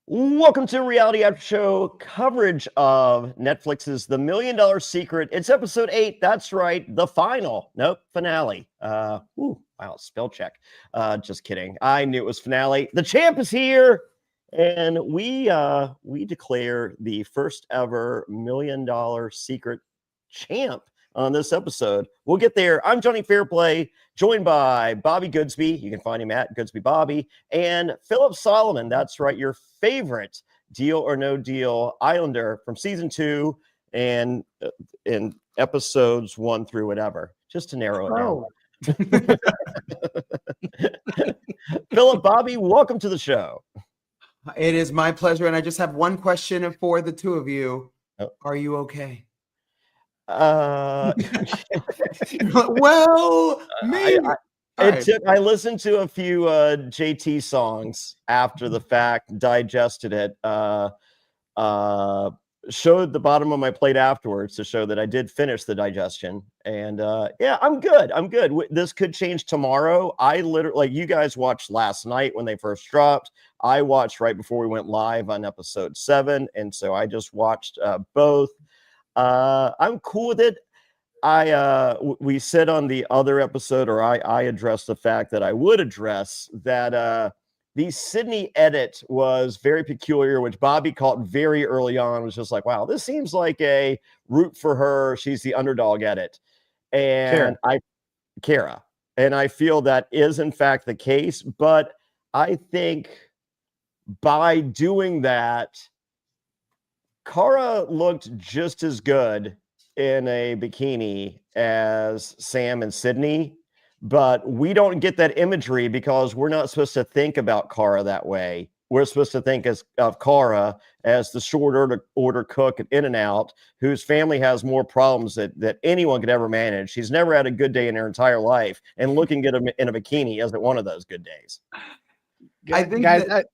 Welcome to Reality After Show coverage of Netflix's The $1,000,000 Secret. It's episode 8. That's right, the final. Nope, finale. Wow, spell check. Just kidding. I knew it was finale. The champ is here, and we declare the first ever $1,000,000 Secret champ on this episode. We'll get there. I'm Jonny Fairplay, joined by Bobby Goodsby. You can find him at Goodsby Bobby, and Phillip Solomon. That's right, your favorite Deal or No Deal Islander from season 2 and in episodes 1 through whatever, just to narrow it down. Phillip, Bobby, welcome to the show. It is my pleasure, and I just have one question for the two of you. Are you okay? Well, maybe. I listened to a few JT songs after the fact, digested it, showed the bottom of my plate afterwards to show that I did finish the digestion. And yeah, I'm good. This could change tomorrow. I literally, like, you guys watched last night when they first dropped. I watched right before we went live on episode 7. And so I just watched both. I'm cool with it. We said on the other episode, or I addressed the fact that I would address that the Sydney edit was very peculiar, which Bobby caught very early on, was just like, wow, this seems like a root for her. She's the underdog edit. And Kara. And I feel that is in fact the case, but I think by doing that, Kara looked just as good in a bikini as Sam and Sydney, but we don't get that imagery because we're not supposed to think about Kara that way. We're supposed to think of Kara as the short order cook at In-N-Out, whose family has more problems that anyone could ever manage. She's never had a good day in her entire life, and looking good in a bikini isn't one of those good days. I think, guys.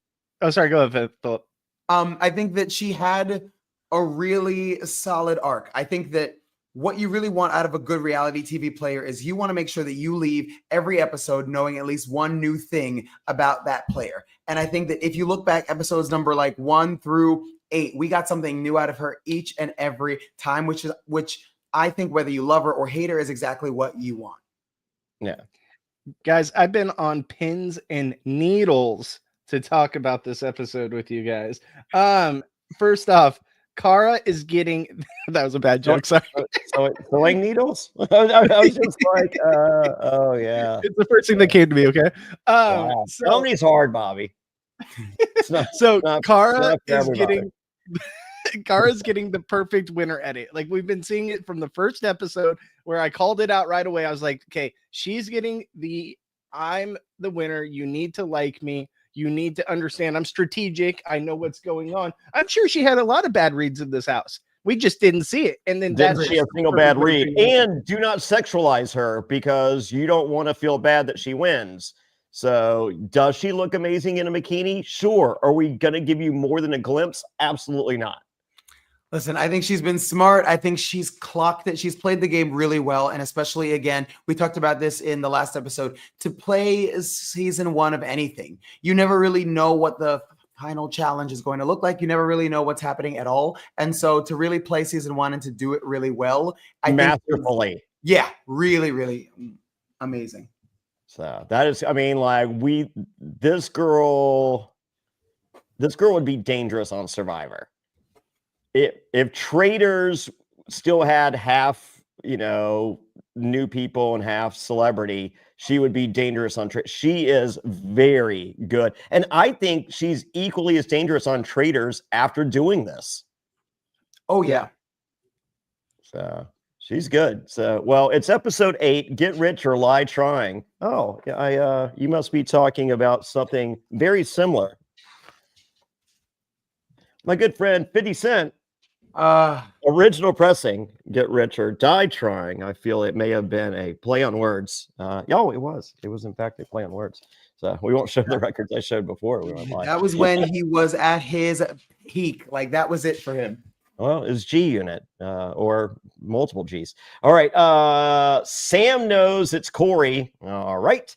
Sorry, go ahead, Phillip. I think that she had a really solid arc. I think that what you really want out of a good reality TV player is you want to make sure that you leave every episode knowing at least one new thing about that player. And I think that if you look back episodes number 1 through 8, we got something new out of her each and every time, which I think whether you love her or hate her is exactly what you want. Yeah. Guys, I've been on pins and needles to talk about this episode with you guys. First off, Kara is getting that was a bad joke. Sorry. Sewing needles? I was just like, oh yeah. It's the first thing that came to me. Okay. Wow. Somebody's hard, Bobby. Kara is getting Kara's getting the perfect winner edit. Like, we've been seeing it from the first episode where I called it out right away. I was like, okay, she's getting I'm the winner. You need to like me. You need to understand I'm strategic. I know what's going on. I'm sure she had a lot of bad reads in this house. We just didn't see it. And then didn't see a single bad read. And do not sexualize her because you don't want to feel bad that she wins. So does she look amazing in a bikini? Sure. Are we going to give you more than a glimpse? Absolutely not. Listen, I think she's been smart. I think she's clocked it. She's played the game really well. And especially, again, we talked about this in the last episode, to play season 1 of anything, you never really know what the final challenge is going to look like. You never really know what's happening at all. And so to really play season 1 and to do it really well, I masterfully. Yeah, really, really amazing. So that is, I mean, like, this girl would be dangerous on Survivor. If traders still had half, new people and half celebrity, she would be dangerous on trade. She is very good. And I think she's equally as dangerous on traders after doing this. Oh, yeah. So she's good. So, well, it's episode 8, Get Rich or Die Trying. Oh, yeah, you must be talking about something very similar. My good friend 50 Cent. Original pressing, Get Rich or Die Trying. I feel it may have been a play on words. It was. It was in fact a play on words. So we won't show the records I showed before we went live. That was when he was at his peak. Like, that was it for him. Well, it's G Unit or multiple G's. All right. Sam knows it's Corey. All right.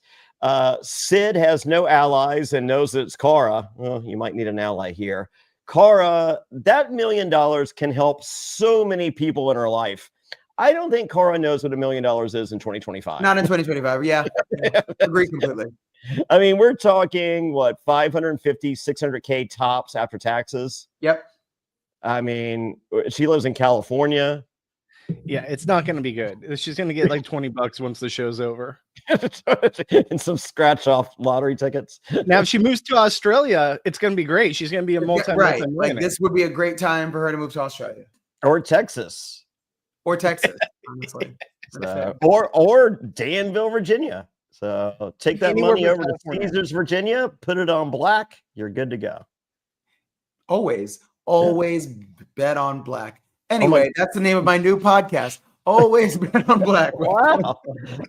Sid has no allies and knows that it's Cara. Well, you might need an ally here. Cara, that $1 million can help so many people in her life. I don't think Cara knows what $1 million is in 2025. Not in 2025. Yeah. Agree completely. I mean, we're talking what, 550, 600K tops after taxes. Yep. I mean, she lives in California. Yeah, it's not going to be good. She's going to get like $20 once the show's over. And some scratch off lottery tickets. Now, if she moves to Australia, it's going to be great. She's going to be a multi-millionaire. Like, this would be a great time for her to move to Australia or Texas, honestly. or Danville, Virginia. So take that money over to Caesars, Virginia, put it on black. You're good to go. Always bet on black. Anyway, that's the name of my new podcast. Always bet on black. Wow.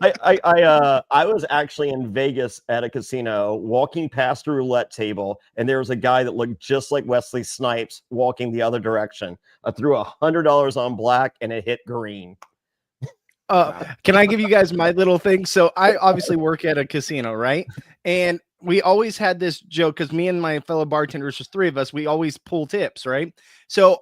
I was actually in Vegas at a casino walking past a roulette table, and there was a guy that looked just like Wesley Snipes walking the other direction. I threw $100 on black and it hit green. Can I give you guys my little thing? So I obviously work at a casino, right? And we always had this joke because me and my fellow bartenders, just 3 of us, we always pull tips, right? So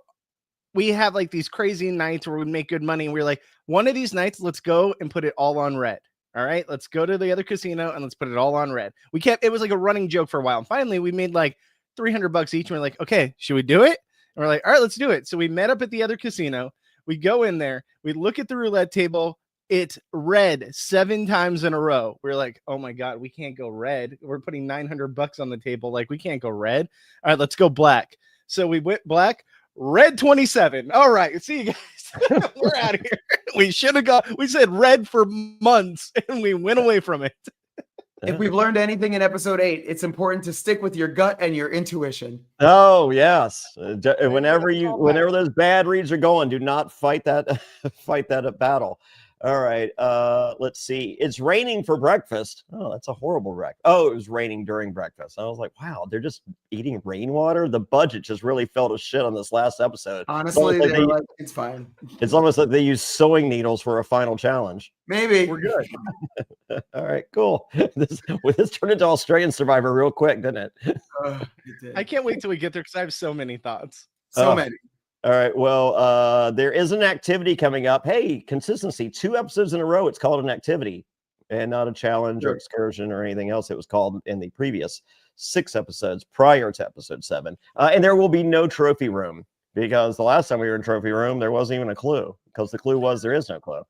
we have like these crazy nights where we make good money. And we're like, one of these nights, let's go and put it all on red. All right, let's go to the other casino and let's put it all on red. It was like a running joke for a while. And finally we made like $300 each. And we're like, okay, should we do it? And we're like, all right, let's do it. So we met up at the other casino. We go in there, we look at the roulette table. It's red 7 times in a row. We're like, oh my God, we can't go red. We're putting $900 on the table. Like, we can't go red. All right, let's go black. So we went black, red 27. All right, see you guys. We're out of here. We should have we said red for months and we went away from it. If we've learned anything in episode 8, it's important to stick with your gut and your intuition. Oh yes. Whenever those bad reads are going, do not fight that battle. All right. Let's see. It's raining for breakfast. Oh, that's a horrible wreck. Oh, it was raining during breakfast. I was like, wow, they're just eating rainwater. The budget just really fell to shit on this last episode. Honestly, it's fine. It's almost like they use sewing needles for a final challenge. Maybe we're good. All right, cool. This turned into Australian Survivor real quick, didn't it? I can't wait till we get there because I have so many thoughts. So many. All right. Well, there is an activity coming up. Hey, consistency. 2 episodes in a row. It's called an activity and not a challenge or excursion or anything else. It was called in the previous 6 episodes prior to episode 7. And there will be no trophy room because the last time we were in trophy room, there wasn't even a clue because the clue was there is no clue.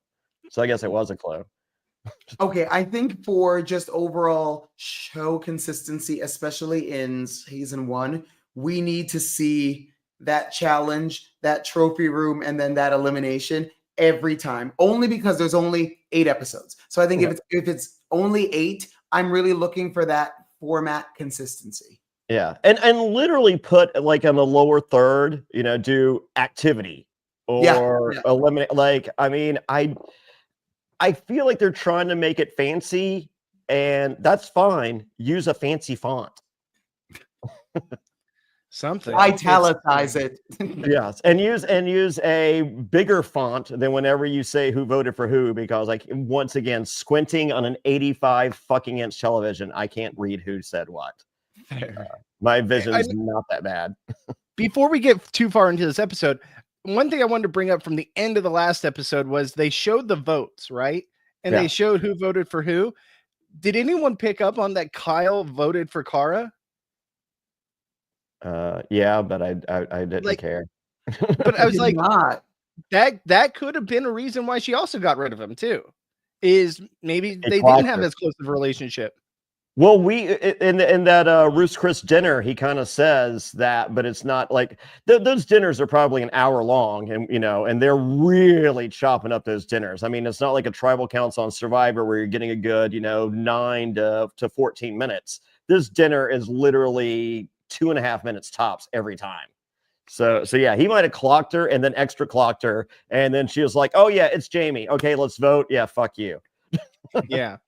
So I guess it was a clue. Okay. I think for just overall show consistency, especially in season 1, we need to see that challenge, that trophy room, and then that elimination every time, only because there's only 8 episodes. So I think if it's only 8, I'm really looking for that format consistency. Yeah. And literally put like on the lower third, do activity or eliminate. Like, I mean, I feel like they're trying to make it fancy, and that's fine. Use a fancy font. Something. Italicize it. Yes, and use a bigger font than whenever you say who voted for who, because like once again, squinting on an 85 fucking inch television, I can't read who said what. My vision is not that bad. Before we get too far into this episode, one thing I wanted to bring up from the end of the last episode was they showed the votes, right? And they showed who voted for who. Did anyone pick up on that Kyle voted for Cara? Yeah, but I didn't care. But I was like, not. That could have been a reason why she also got rid of him too. Is maybe they didn't have as close of a relationship. Well, in that Ruth's Chris dinner, he kind of says that, but it's not like those dinners are probably an hour long, and they're really chopping up those dinners. I mean, it's not like a tribal council on Survivor where you're getting a good, 9 to 14 minutes. This dinner is literally 2.5 minutes tops every time. So yeah, he might have clocked her and then extra clocked her, and then she was like, "Oh yeah, it's Jamie. Okay, let's vote. Yeah, fuck you." Yeah.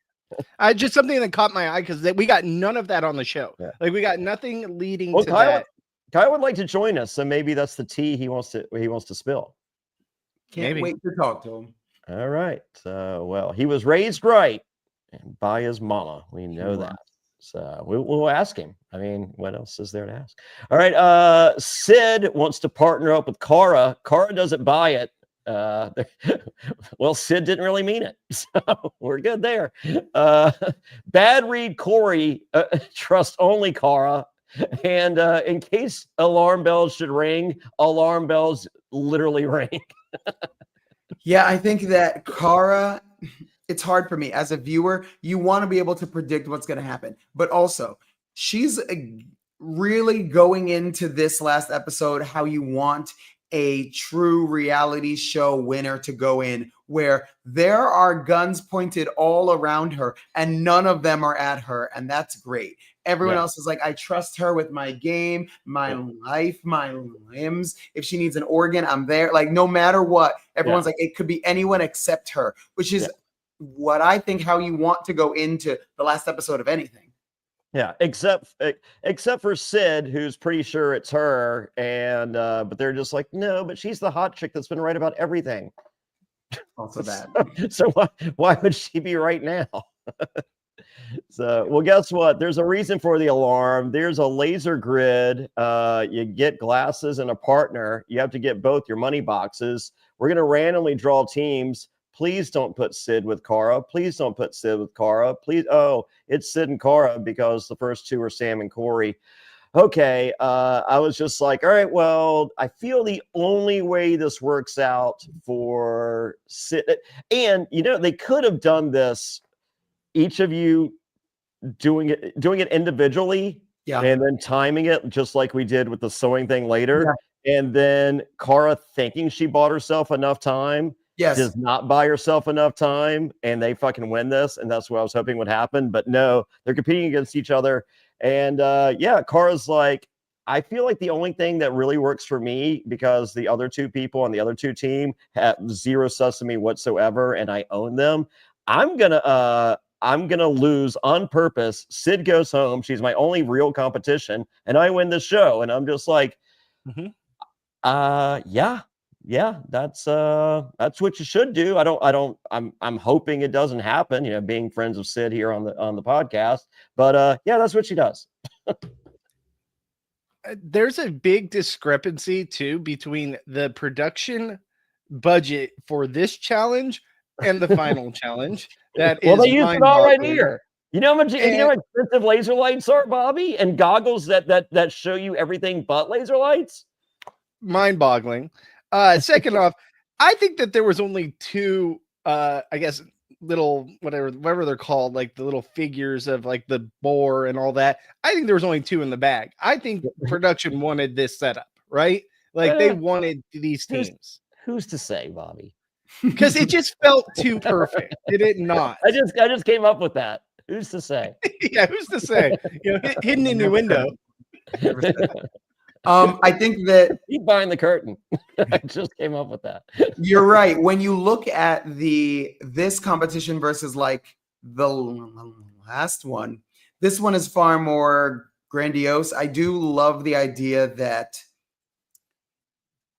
Just something that caught my eye because we got none of that on the show. Yeah. Like we got nothing leading to that. Kyle would like to join us, so maybe that's the tea he wants to spill. Can't wait to talk to him. All right. Well, he was raised right. And by his mama. We know that. So we'll ask him. I mean, what else is there to ask? All right. Sid wants to partner up with Cara. Cara doesn't buy it. Well, Sid didn't really mean it. So we're good there. Bad read Corey. Trust only Cara. And in case alarm bells should ring, alarm bells literally ring. Yeah, I think that Cara, it's hard for me as a viewer. You want to be able to predict what's going to happen, but also she's really going into this last episode how you want a true reality show winner to go in, where there are guns pointed all around her and none of them are at her. And that's great. Everyone else is like, I trust her with my game, my life, my limbs. If she needs an organ, I'm there. Like, no matter what, everyone's like, it could be anyone except her, which is what I think how you want to go into the last episode of anything. Yeah, except for Sid, who's pretty sure it's her, and but they're just like, no, but she's the hot chick that's been right about everything. Also that. So why would she be right now? So, well, guess what? There's a reason for the alarm. There's a laser grid. You get glasses and a partner. You have to get both your money boxes. We're going to randomly draw teams. Please don't put Sid with Cara. Please don't put Sid with Cara. Please. Oh, it's Sid and Cara because the first two are Sam and Corey. Okay. I was just like, all right, well, I feel the only way this works out for Sid. And, you know, they could have done this, each of you doing it individually. Yeah. And then timing it just like we did with the sewing thing later. Yeah. And then Cara thinking she bought herself enough time. Yes. Does not buy herself enough time, and they fucking win this, and that's what I was hoping would happen. But no, they're competing against each other. And Cara's like, I feel like the only thing that really works for me, because the other two people on the other two team have zero sesame whatsoever, and I own them. I'm gonna lose on purpose. Sid goes home. She's my only real competition, and I win the show. And I'm just like, yeah, that's what you should do. I'm hoping it doesn't happen, you know, being friends of Sid here on the podcast, but yeah, that's what she does. There's a big discrepancy too between the production budget for this challenge and the final challenge. That well, is they use it all right here. You know how much you know how expensive laser lights are, Bobby, and goggles that show you everything but laser lights. Mind-boggling. Second off, I think that there was only two, I guess, little whatever they're called, like the little figures of like the boar and all that. I think there was only two in the bag. I think production wanted this setup, right? Like they wanted these teams. Who's to say, Bobby? Because it just felt too perfect. Did it not? I just came up with that. Who's to say? Yeah, who's to say? You know, hidden in your window. I think that keep behind the curtain. I just came up with that. You're right. When you look at this competition versus like the last one, this one is far more grandiose. I do love the idea that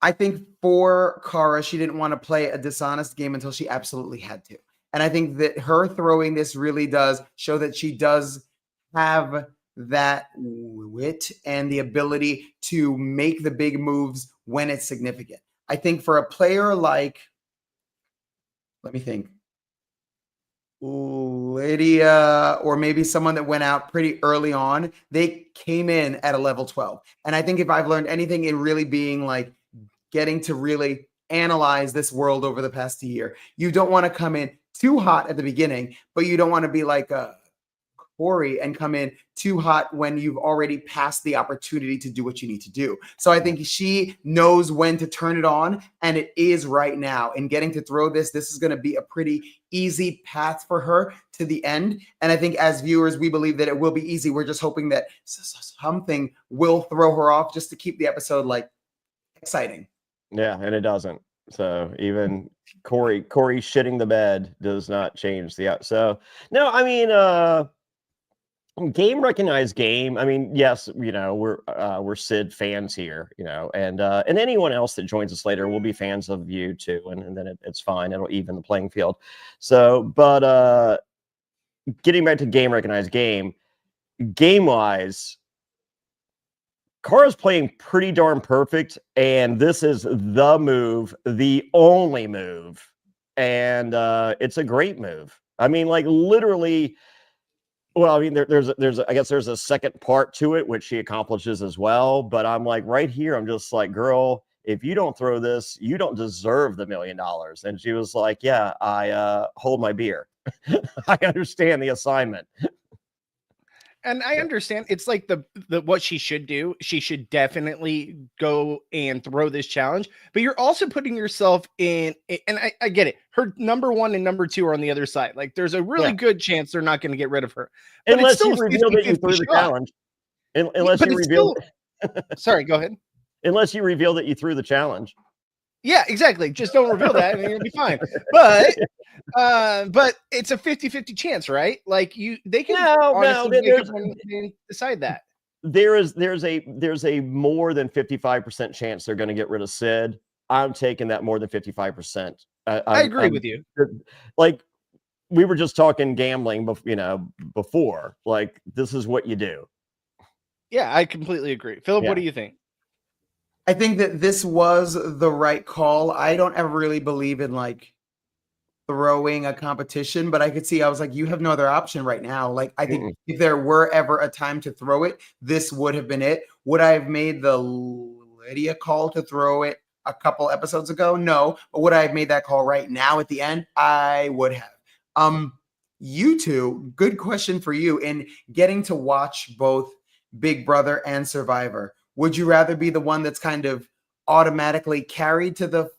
I think for Cara, she didn't want to play a dishonest game until she absolutely had to. And I think that her throwing this really does show that she does have that wit and the ability to make the big moves when it's significant. I think for a player like, let me think, Lydia, or maybe someone that went out pretty early on, they came in at a level 12. And I think if I've learned anything in really being like getting to really analyze this world over the past year, you don't want to come in too hot at the beginning, but you don't want to be like a Corey and come in too hot when you've already passed the opportunity to do what you need to do. So I think she knows when to turn it on, and it is right now. And getting to throw this is going to be a pretty easy path for her to the end. And I think as viewers, we believe that it will be easy. We're just hoping that something will throw her off just to keep the episode like exciting. Yeah, and it doesn't. So even Corey shitting the bed does not change the out. So no, I mean, game recognized game. I mean, yes, you know, we're Sid fans here, you know, and anyone else that joins us later will be fans of you too, and then it's fine. It'll even the playing field. So, but getting back to game recognized game wise, Kara's playing pretty darn perfect, and this is the move, the only move, and it's a great move. I mean, like literally. Well, I mean, I guess there's a second part to it, which she accomplishes as well. But I'm like, right here, I'm just like, girl, if you don't throw this, you don't deserve the $1 million. And she was like, yeah, I hold my beer. I understand the assignment. And I understand it's like the what she should do. She should definitely go and throw this challenge, but you're also putting yourself in, and I get it. Her number 1 and number 2 are on the other side. Like there's a really good chance they're not going to get rid of her. But unless you reveal that you threw the challenge. Unless you reveal. Sorry, go ahead. Unless you reveal that you threw the challenge. Yeah, exactly. Just don't reveal that and you'll be fine. But it's a 50-50 chance, right? Like they can decide that. There's a more than 55% chance they're going to get rid of Sid. I'm taking that more than 55%. I agree with you. Like we were just talking gambling, before. Like this is what you do. Yeah, I completely agree. Philip, what do you think? I think that this was the right call. I don't ever really believe in like throwing a competition, but I could see, I was like, you have no other option right now. Like, I think if there were ever a time to throw it, this would have been it. Would I have made the Lydia call to throw it a couple episodes ago? No. But would I have made that call right now at the end? I would have. You two, good question for you. In getting to watch both Big Brother and Survivor, would you rather be the one that's kind of automatically carried to the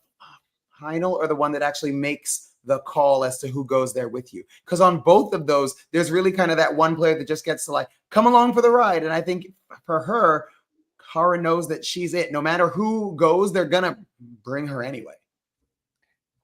final or the one that actually makes the call as to who goes there with you? Because on both of those, there's really kind of that one player that just gets to like, come along for the ride. And I think for her, Cara knows that she's it. No matter who goes, they're going to bring her anyway.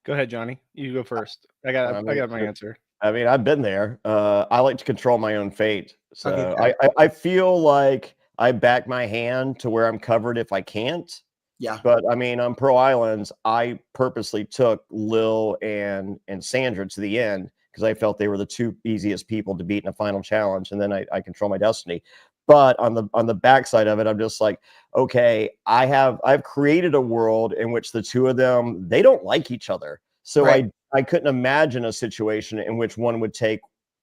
Go ahead, Johnny. You go first. I got my answer. I mean, I've been there. I like to control my own fate. So okay. I feel like I back my hand to where I'm covered if I can't. Yeah. But I mean, on Pro Islands, I purposely took Lil and Sandra to the end because I felt they were the two easiest people to beat in a final challenge. And then I control my destiny. But on the backside of it, I'm just like, okay, I've created a world in which the two of them, they don't like each other. So right. I couldn't imagine a situation in which one would take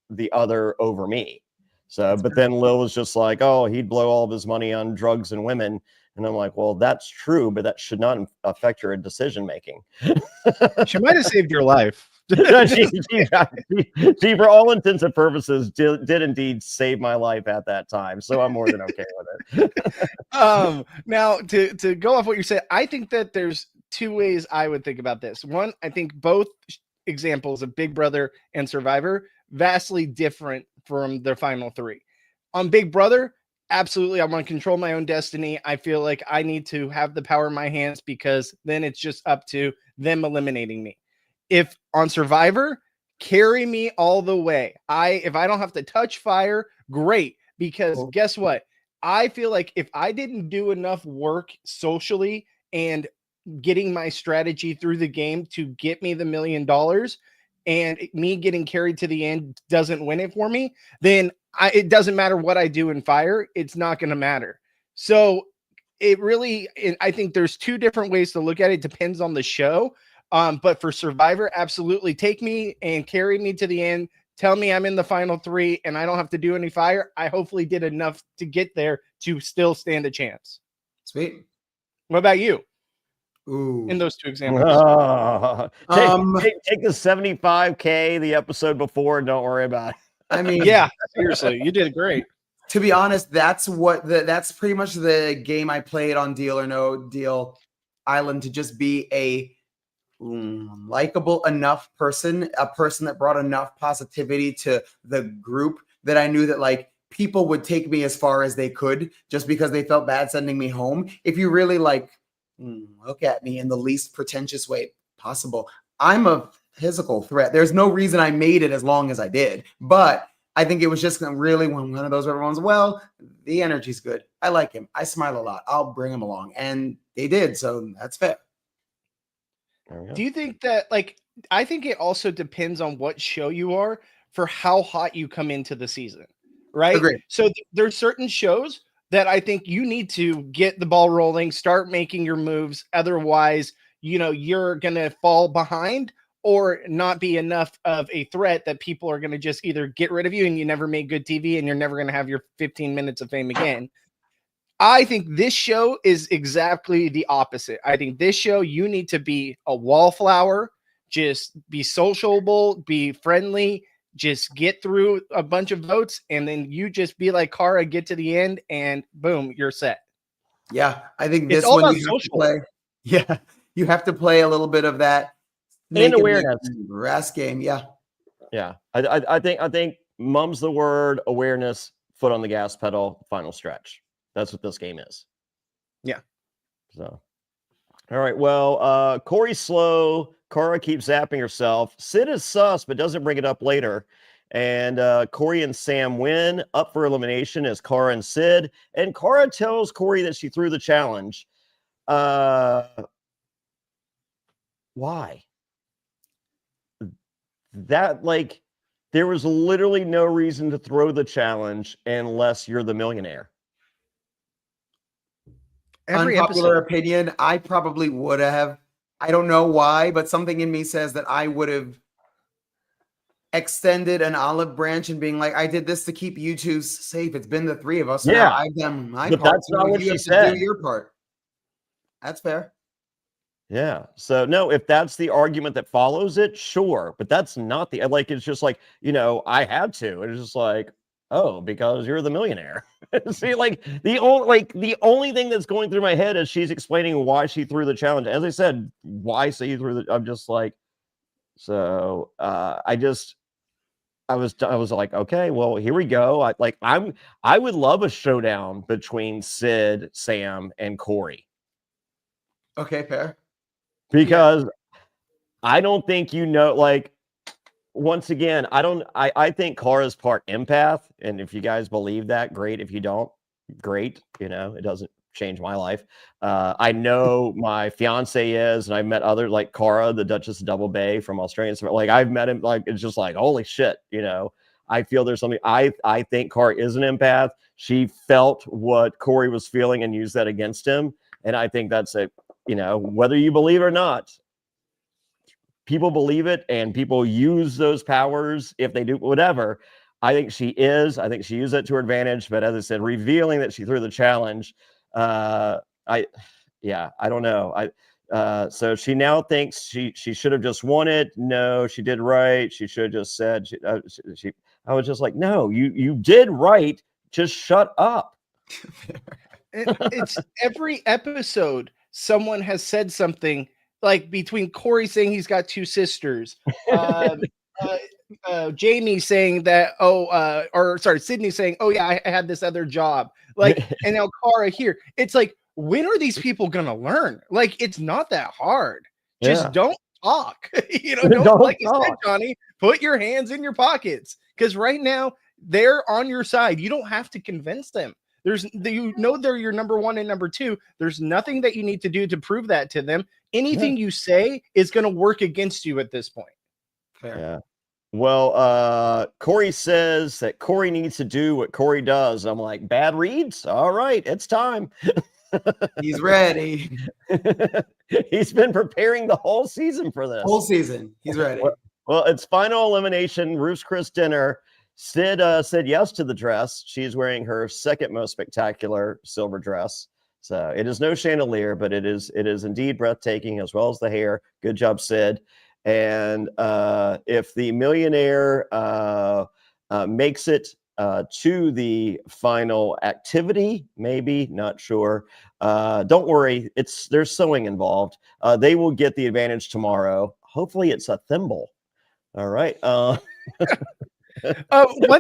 the other over me. So, but then Lil was just like, oh, he'd blow all of his money on drugs and women. And I'm like, well, that's true, but that should not affect your decision making. She might have saved your life. she, for all intents and purposes, did indeed save my life at that time. So I'm more than okay with it. Now, to go off what you said, I think that there's two ways I would think about this. One, I think both examples of Big Brother and Survivor vastly different from their final three. On Big Brother, absolutely, I want to control my own destiny. I feel like I need to have the power in my hands because then it's just up to them eliminating me. If on Survivor, carry me all the way. If I don't have to touch fire, great. Because guess what? I feel like if I didn't do enough work socially and getting my strategy through the game to get me the $1 million and me getting carried to the end doesn't win it for me, then it doesn't matter what I do in fire. It's not going to matter. So it really, I think there's two different ways to look at it. Depends on the show. But for Survivor, absolutely take me and carry me to the end. Tell me I'm in the final three and I don't have to do any fire. I hopefully did enough to get there to still stand a chance. Sweet. What about you? Ooh. In those two examples. Take the 75K the episode before and don't worry about it. I mean, yeah, seriously, you did great. To be honest, that's pretty much the game I played on Deal or No Deal Island, to just be a likable enough person, a person that brought enough positivity to the group that I knew that like people would take me as far as they could just because they felt bad sending me home. If you really like look at me in the least pretentious way possible, I'm a physical threat. There's no reason I made it as long as I did, but I think it was just really one of those everyone's, well, the energy's good. I like him. I smile a lot. I'll bring him along. And they did. So that's fair. Do you think that, like, I think it also depends on what show you are. for how hot you come into the season, right? Agreed. So there's certain shows that I think you need to get the ball rolling, start making your moves. Otherwise, you're going to fall behind or not be enough of a threat that people are going to just either get rid of you and you never made good TV and you're never going to have your 15 minutes of fame again. I think this show is exactly the opposite. I think this show, you need to be a wallflower, just be sociable, be friendly, just get through a bunch of votes, and then you just be like Cara, get to the end, and boom, you're set. Yeah, I think It's this all one about you have to social. play. Yeah, you have to play a little bit of that And awareness. Brass game. Yeah. Yeah. I think mum's the word, awareness, foot on the gas pedal, final stretch. That's what this game is. Yeah. So, all right. Well, Corey's slow. Cara keeps zapping herself. Sid is sus, but doesn't bring it up later. And Corey and Sam win. Up for elimination is Cara and Sid. And Cara tells Corey that she threw the challenge. Why? That, like, there was literally no reason to throw the challenge unless you're the millionaire. Every Unpopular episode. opinion, I probably would have. I don't know why, but something in me says that I would have extended an olive branch and being like, I did this to keep you two safe. It's been the three of us. So Yeah. now I've done my But part. that's not what You she have said. to do your part. That's fair. Yeah. So no, if that's the argument that follows it, sure. But that's not the, like, it's just like, I had to. It's just like, oh, because you're the millionaire. See, like the only thing that's going through my head is she's explaining why she threw the challenge. As I said, why say you threw the, I'm just like, so I was like, okay, well, here we go. I would love a showdown between Sid, Sam, and Corey. Okay, fair. Because I don't think like, once again, I think Cara's part empath, and if you guys believe that, great. If you don't, great. It doesn't change my life. I know my fiance is, and I met other, like Cara, the Duchess of Double Bay from Australia. So, like, I've met him, like, it's just like, holy shit, I feel there's something. I think Cara is an empath. She felt what Corey was feeling and used that against him. And I think that's whether you believe it or not, people believe it and people use those powers if they do whatever. I think she used it to her advantage. But as I said, revealing that she threw the challenge, I don't know. So she now thinks she should have just won it. No, she did right. She should have just said I was just like, no, you did right. Just shut up. It's every episode someone has said something, like between Corey saying he's got two sisters, Jamie saying that, Sydney saying, oh yeah, I had this other job, like, and now Cara here. It's like, when are these people gonna learn? Like, it's not that hard. Just don't talk. Don't like you said, Johnny, put your hands in your pockets, because right now they're on your side. You don't have to convince them. They're your number one and number two. There's nothing that you need to do to prove that to them. Anything you say is going to work against you at this point. Fair. Yeah. Well, Corey says that Corey needs to do what Corey does. I'm like, bad reads? All right, it's time. He's ready. He's been preparing the whole season for this. Whole season. He's ready. Well, it's final elimination. Ruth's Chris dinner. Sid said yes to the dress. She's wearing her second most spectacular silver dress. So it is no chandelier, but it is indeed breathtaking, as well as the hair. Good job, Sid. And if the millionaire makes it to the final activity, maybe, not sure. Don't worry, there's sewing involved. They will get the advantage tomorrow. Hopefully it's a thimble. All right. One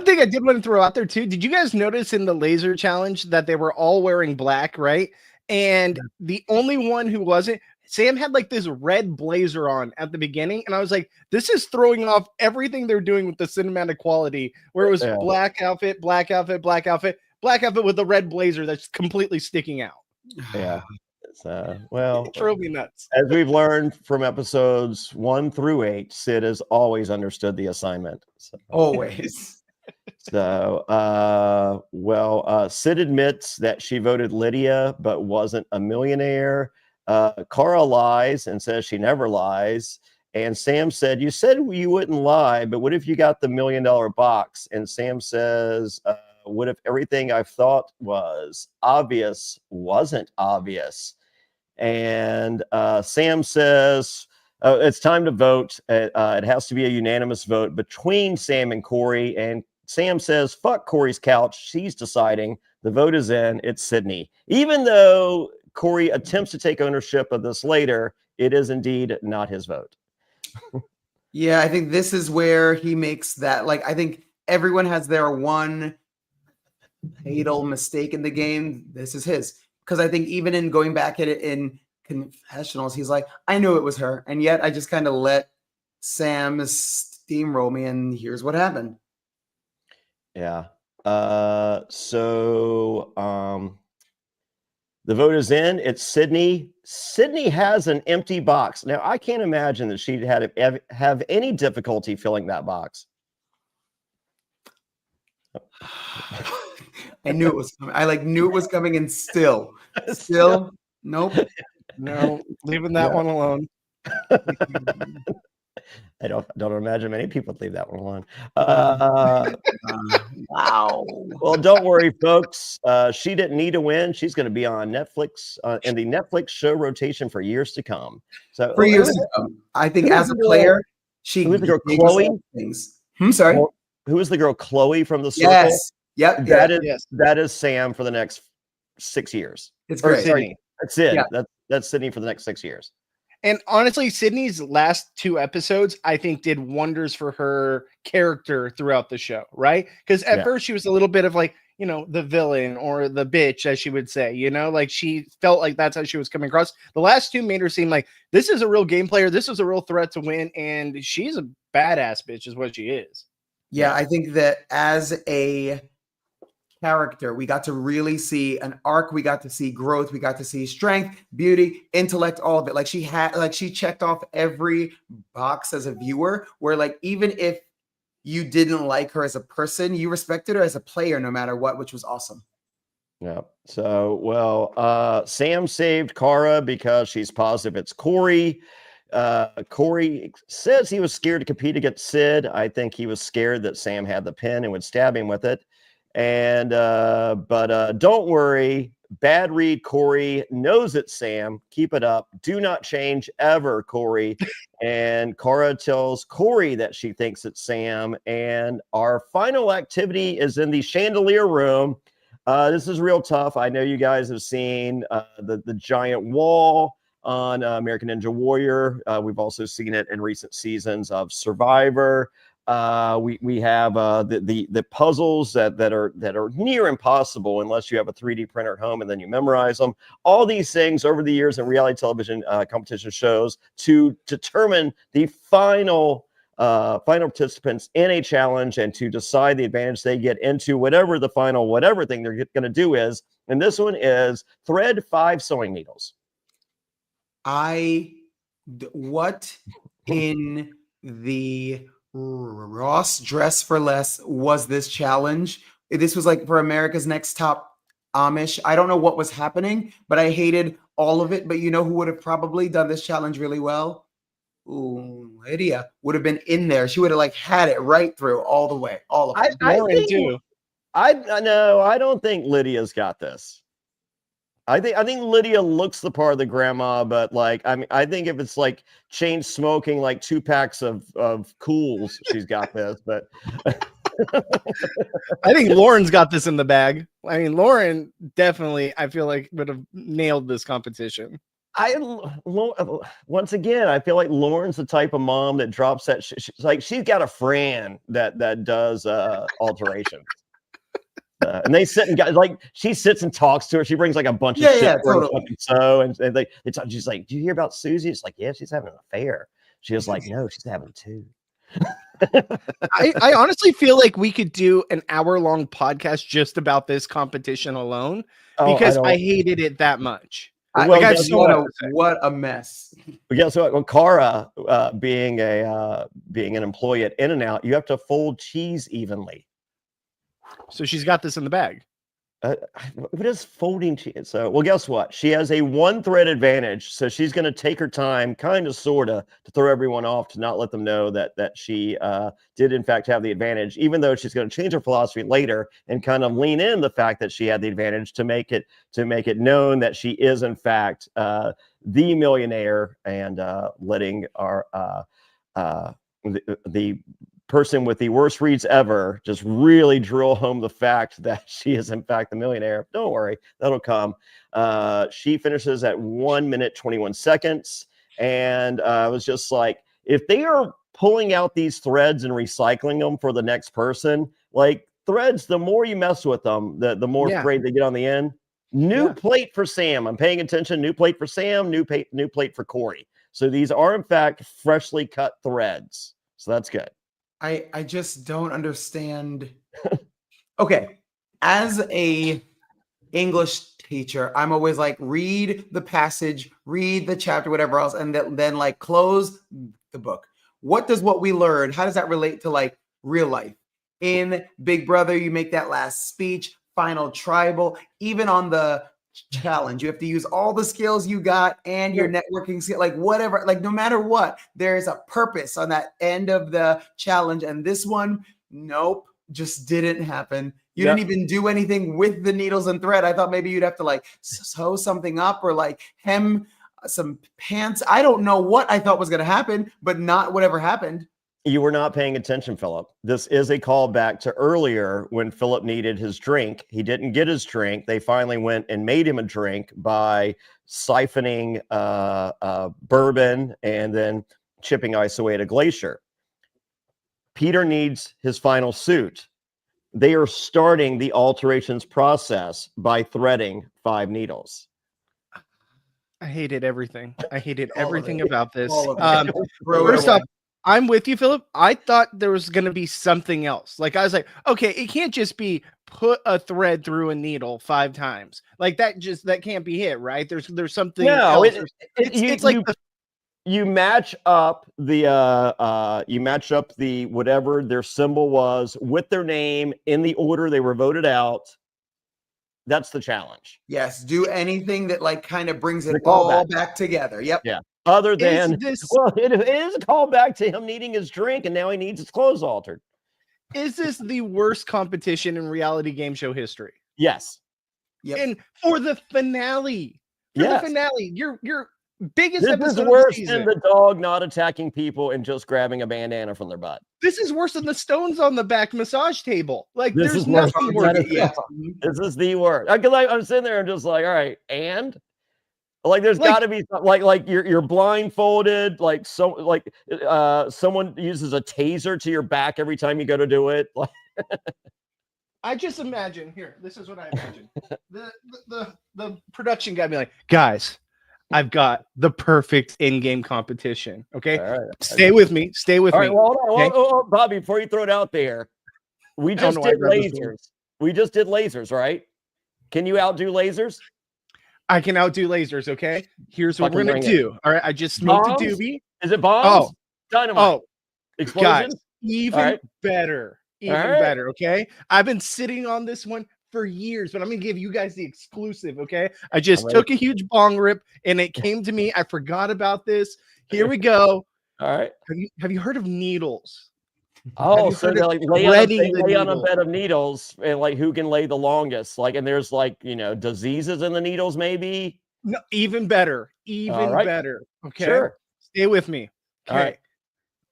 thing I did want to throw out there too. Did you guys notice in the laser challenge that they were all wearing black, right? And the only one who wasn't, Sam had like this red blazer on at the beginning, and I was like, this is throwing off everything they're doing with the cinematic quality, where it was black outfit, black outfit, black outfit, black outfit with a red blazer that's completely sticking out. Yeah. So, well, Drove me nuts. as we've learned from episodes 1 through 8, Sid has always understood the assignment. So. Always. So, Sid admits that she voted Lydia, but wasn't a millionaire. Cara lies and says she never lies. And Sam said, you said you wouldn't lie, but what if you got the $1 million box? And Sam says, what if everything I thought was obvious wasn't obvious? And Sam says, it's time to vote. It has to be a unanimous vote between Sam and Corey. And Sam says, fuck Corey's couch. She's deciding. The vote is in. It's Sydney. Even though Corey attempts to take ownership of this later, it is indeed not his vote. Yeah, I think this is where he makes that. Like, I think everyone has their one fatal mistake in the game. This is his. Because I think even in going back at it in confessionals, he's like, I knew it was her. And yet I just kind of let Sam steamroll me. And here's what happened. Yeah. The vote is in. It's Sydney. Sydney has an empty box. Now, I can't imagine that she'd have any difficulty filling that box. I knew it was coming. I knew it was coming, and still, nope. No, leaving that one alone. I don't imagine many people would leave that one alone. Wow. Well, don't worry, folks. She didn't need to win. She's going to be on Netflix in the Netflix show rotation for years to come. So for years to come. I think as a player, who was the girl Chloe? Things. Sorry. Who was the girl Chloe from the Circle? Yes. Yep. That is Sam for the next 6 years. It's great. Sydney. That's it. Yeah. That's Sydney for the next 6 years. And honestly, Sydney's last 2 episodes, I think, did wonders for her character throughout the show, right? Because at first she was a little bit of the villain or the bitch, as she would say, she felt like that's how she was coming across. The last 2 made her seem like this is a real game player. This is a real threat to win. And she's a badass bitch is what she is. Yeah, I think that as a character, we got to really see an arc. We got to see growth. We got to see strength, beauty, intellect, all of it. She checked off every box as a viewer, where even if you didn't like her as a person, you respected her as a player no matter what, which was awesome. Yeah. So, Sam saved Cara because she's positive it's Corey. Corey says he was scared to compete against Sid. I think he was scared that Sam had the pen and would stab him with it. And but don't worry, bad read. Corey knows it's Sam. Keep it up. Do not change ever, Corey. And Cara tells Corey that she thinks it's Sam. And our final activity is in the chandelier room. This is real tough. I know you guys have seen the giant wall on American Ninja Warrior. We've also seen it in recent seasons of Survivor. We have the puzzles that are near impossible unless you have a 3D printer at home and then you memorize them. All these things over the years in reality television competition shows to determine the final participants in a challenge and to decide the advantage they get into whatever the final whatever thing they're going to do is. And this one is thread 5 sewing needles. What in the Ross Dress for Less was this challenge? This was for America's Next Top Amish. I don't know what was happening, but I hated all of it. But you know who would have probably done this challenge really well? Ooh, Lydia would have been in there. She would have had it right through all the way. All of it. I don't think Lydia's got this. I think Lydia looks the part of the grandma, but I think if it's chain smoking 2 packs of Cools, she's got this. But I think Lauren's got this in the bag. I mean, Lauren definitely, I feel would have nailed this competition. Once again, I feel like Lauren's the type of mom that drops that. She's got a Fran that does alterations. And they sit and she sits and talks to her. She brings a bunch of shit for her totally. So and they talk, she's like, "Do you hear about Susie?" It's yeah, she's having an affair. She was no, she's having 2. I honestly feel like we could do an hour-long podcast just about this competition alone because I hated it that much. Well, I have guess so what? much to say. What a mess. But guess what? Well, Cara, being an employee at In-N-Out, you have to fold cheese evenly. So she's got this in the bag. What is folding cheese? So, well, guess what? She has a 1-thread advantage, so she's going to take her time, kind of, sorta, to throw everyone off, to not let them know that she did in fact have the advantage, even though she's going to change her philosophy later and kind of lean in the fact that she had the advantage to make it known that she is in fact the millionaire, and letting our the person with the worst reads ever just really drill home the fact that she is in fact the millionaire. Don't worry, that'll come. She finishes at 1 minute 21 seconds, and I was just like, if they are pulling out these threads and recycling them for the next person, like threads, the more you mess with them, the more frayed they get on the end. New plate for Sam. I'm paying attention. New plate for Sam. New plate for Corey. So these are in fact freshly cut threads. So that's good. I just don't understand. Okay, as a English teacher, I'm always like, read the passage, read the chapter, whatever else, and then like close the book. What does what we learned, how does that relate to like real life? In Big Brother, you make that last speech, final tribal, even on the challenge, you have to use all the skills you got and your networking skill, like whatever, like no matter what, there's a purpose on that end of the challenge. And this one, nope, just didn't happen. You didn't even do anything with the needles and thread. I thought maybe you'd have to like sew something up or like hem some pants. I don't know what I thought was going to happen, but not whatever happened. You were not paying attention, Philip. This is a callback to earlier when Philip needed his drink. He didn't get his drink. They finally went and made him a drink by siphoning bourbon and then chipping ice away at a glacier. Peter needs his final suit. They are starting the alterations process by threading 5 needles. I hated everything. I hated everything about this. First off, I'm with you, Philip. I thought there was going to be something else. Like, I was like, okay, it can't just be put a thread through a needle 5 times. Like that can't be it, right? There's something else. It's like you match up the whatever their symbol was with their name in the order they were voted out. That's the challenge. Yes, do anything that like kind of brings it all back together. Yep. Yeah. Other than it is a callback to him needing his drink, and now he needs his clothes altered. Is this the worst competition in reality game show history? Yes. Yep. And for the finale, your biggest this episode is worse of the season. than the dog not attacking people and just grabbing a bandana from their butt. This is worse than the stones on the back massage table. Like this there's nothing worse. This is the worst. Because I'm sitting there and just like, all right, and like there's got to be like you're blindfolded, like someone uses a taser to your back every time you go to do it. Like I just imagine here. This is what I imagine. the production guy be like, guys, I've got the perfect in-game competition. Okay, all right. Stay with me. All right, well, hold on, Bobby. Before you throw it out there, we just did lasers. We just did lasers, right? Can you outdo lasers? I can outdo lasers. Okay, here's what we're gonna do. All right, I just smoked a doobie. Is it bombs? Dynamite. Guys, Explosions? even better. Better. Okay, I've been sitting on this one for years, but I'm gonna give you guys the exclusive. Okay, I just took a huge bong rip and it came to me. I forgot about this. Here we go. All right. Have you heard of needles? Oh, so they're like lay on a bed of needles and like who can lay the longest? Like, and there's like, diseases in the needles, maybe. No, even better. Better. Okay. Sure. Stay with me. Okay. All right.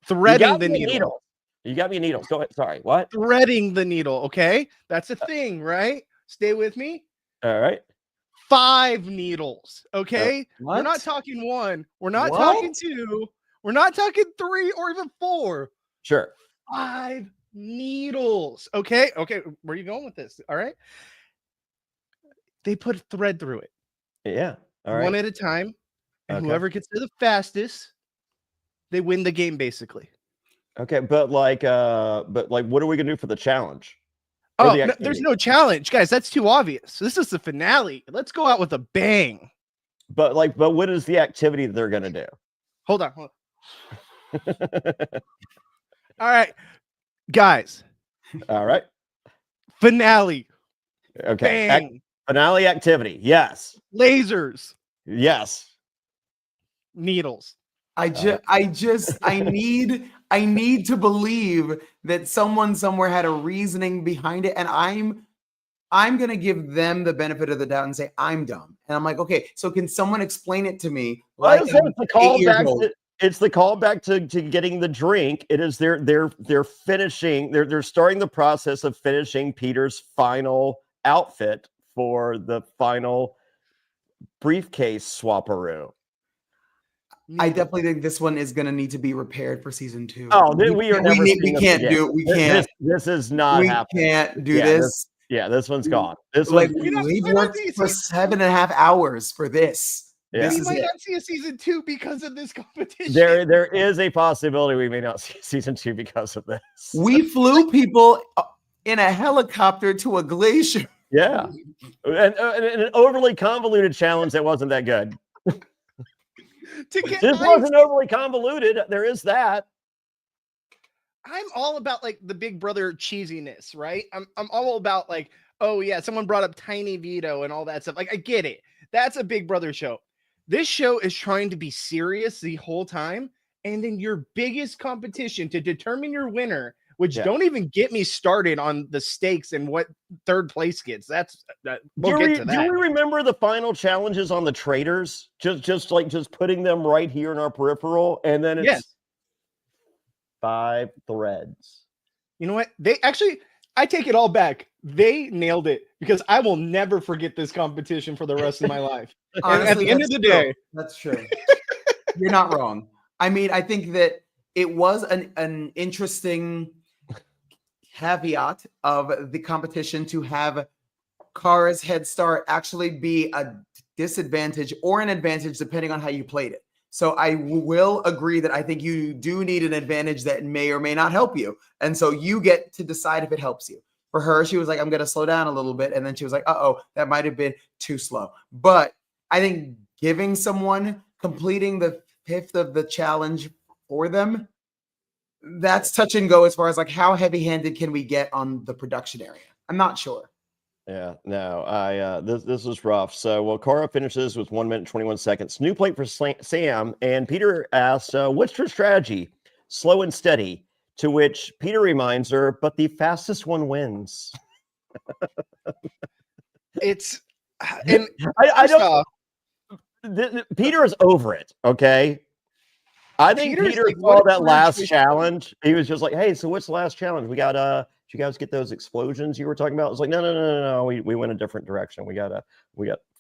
Threading the needle. You got me a needle. Go ahead. Sorry. What? Threading the needle. Okay. That's a thing, right? Stay with me. All right. 5 needles. Okay. We're not talking 1. We're not talking 2. We're not talking 3 or even 4. Sure. 5 needles. Okay. Where are you going with this? All right. They put a thread through it. Yeah. All right. One at a time. And whoever gets there the fastest, they win the game, basically. Okay, but what are we gonna do for the challenge? There's no challenge, guys. That's too obvious. This is the finale. Let's go out with a bang. But what is the activity that they're gonna do? Hold on. All right, guys. All right. Finale. Okay. Bang. Finale activity. Yes. Lasers. Yes. Needles. I need to believe that someone somewhere had a reasoning behind it, and I'm gonna give them the benefit of the doubt and say I'm dumb. And I'm like, okay, so can someone explain it to me? Like It's the callback. It's the callback to getting the drink. It is they're finishing. They're starting the process of finishing Peter's final outfit for the final briefcase swapperoo. I definitely think this one is going to need to be repaired for season 2. Oh, we are never. We can't do it. We can't. This is not we happening. We can't do this. This one's gone. This like one. We've worked for 7.5 hours for this. Yeah. We might not see a season 2 because of this competition. There is a possibility we may not see season 2 because of this. We flew people in a helicopter to a glacier. Yeah, and an overly convoluted challenge that wasn't that good. This wasn't overly convoluted. There is that. I'm all about like the Big Brother cheesiness, right? I'm all about like, oh yeah, someone brought up Tiny Vito and all that stuff. Like I get it. That's a Big Brother show. This show is trying to be serious the whole time, and then your biggest competition to determine your winner, which don't even get me started on the stakes and what third place gets. We'll get to that. Do we remember the final challenges on the traders? Just putting them right here in our peripheral, and then it's 5 threads. You know what? I take it all back. They nailed it because I will never forget this competition for the rest of my life. Honestly, at the end of the day, that's true. You're not wrong. I mean, I think that it was an interesting caveat of the competition to have Kara's head start actually be a disadvantage or an advantage depending on how you played it. So I will agree that I think you do need an advantage that may or may not help you. And so you get to decide if it helps you. For her, she was like, I'm going to slow down a little bit. And then she was like, uh-oh, that might have been too slow. But I think giving someone completing the 5th of the challenge for them, that's touch and go as far as like how heavy-handed can we get on the production area. I'm not sure. Yeah, no, this was rough. So, Cara finishes with 1 minute 21 seconds. New plate for Sam, and Peter asks, "What's your strategy? Slow and steady." To which Peter reminds her, "But the fastest one wins." It's and I don't. Peter is over it. Okay. I think Peter saw that last challenge. He was just like, "Hey, so what's the last challenge? We got did you guys get those explosions you were talking about?" It's like, no. We went a different direction. We got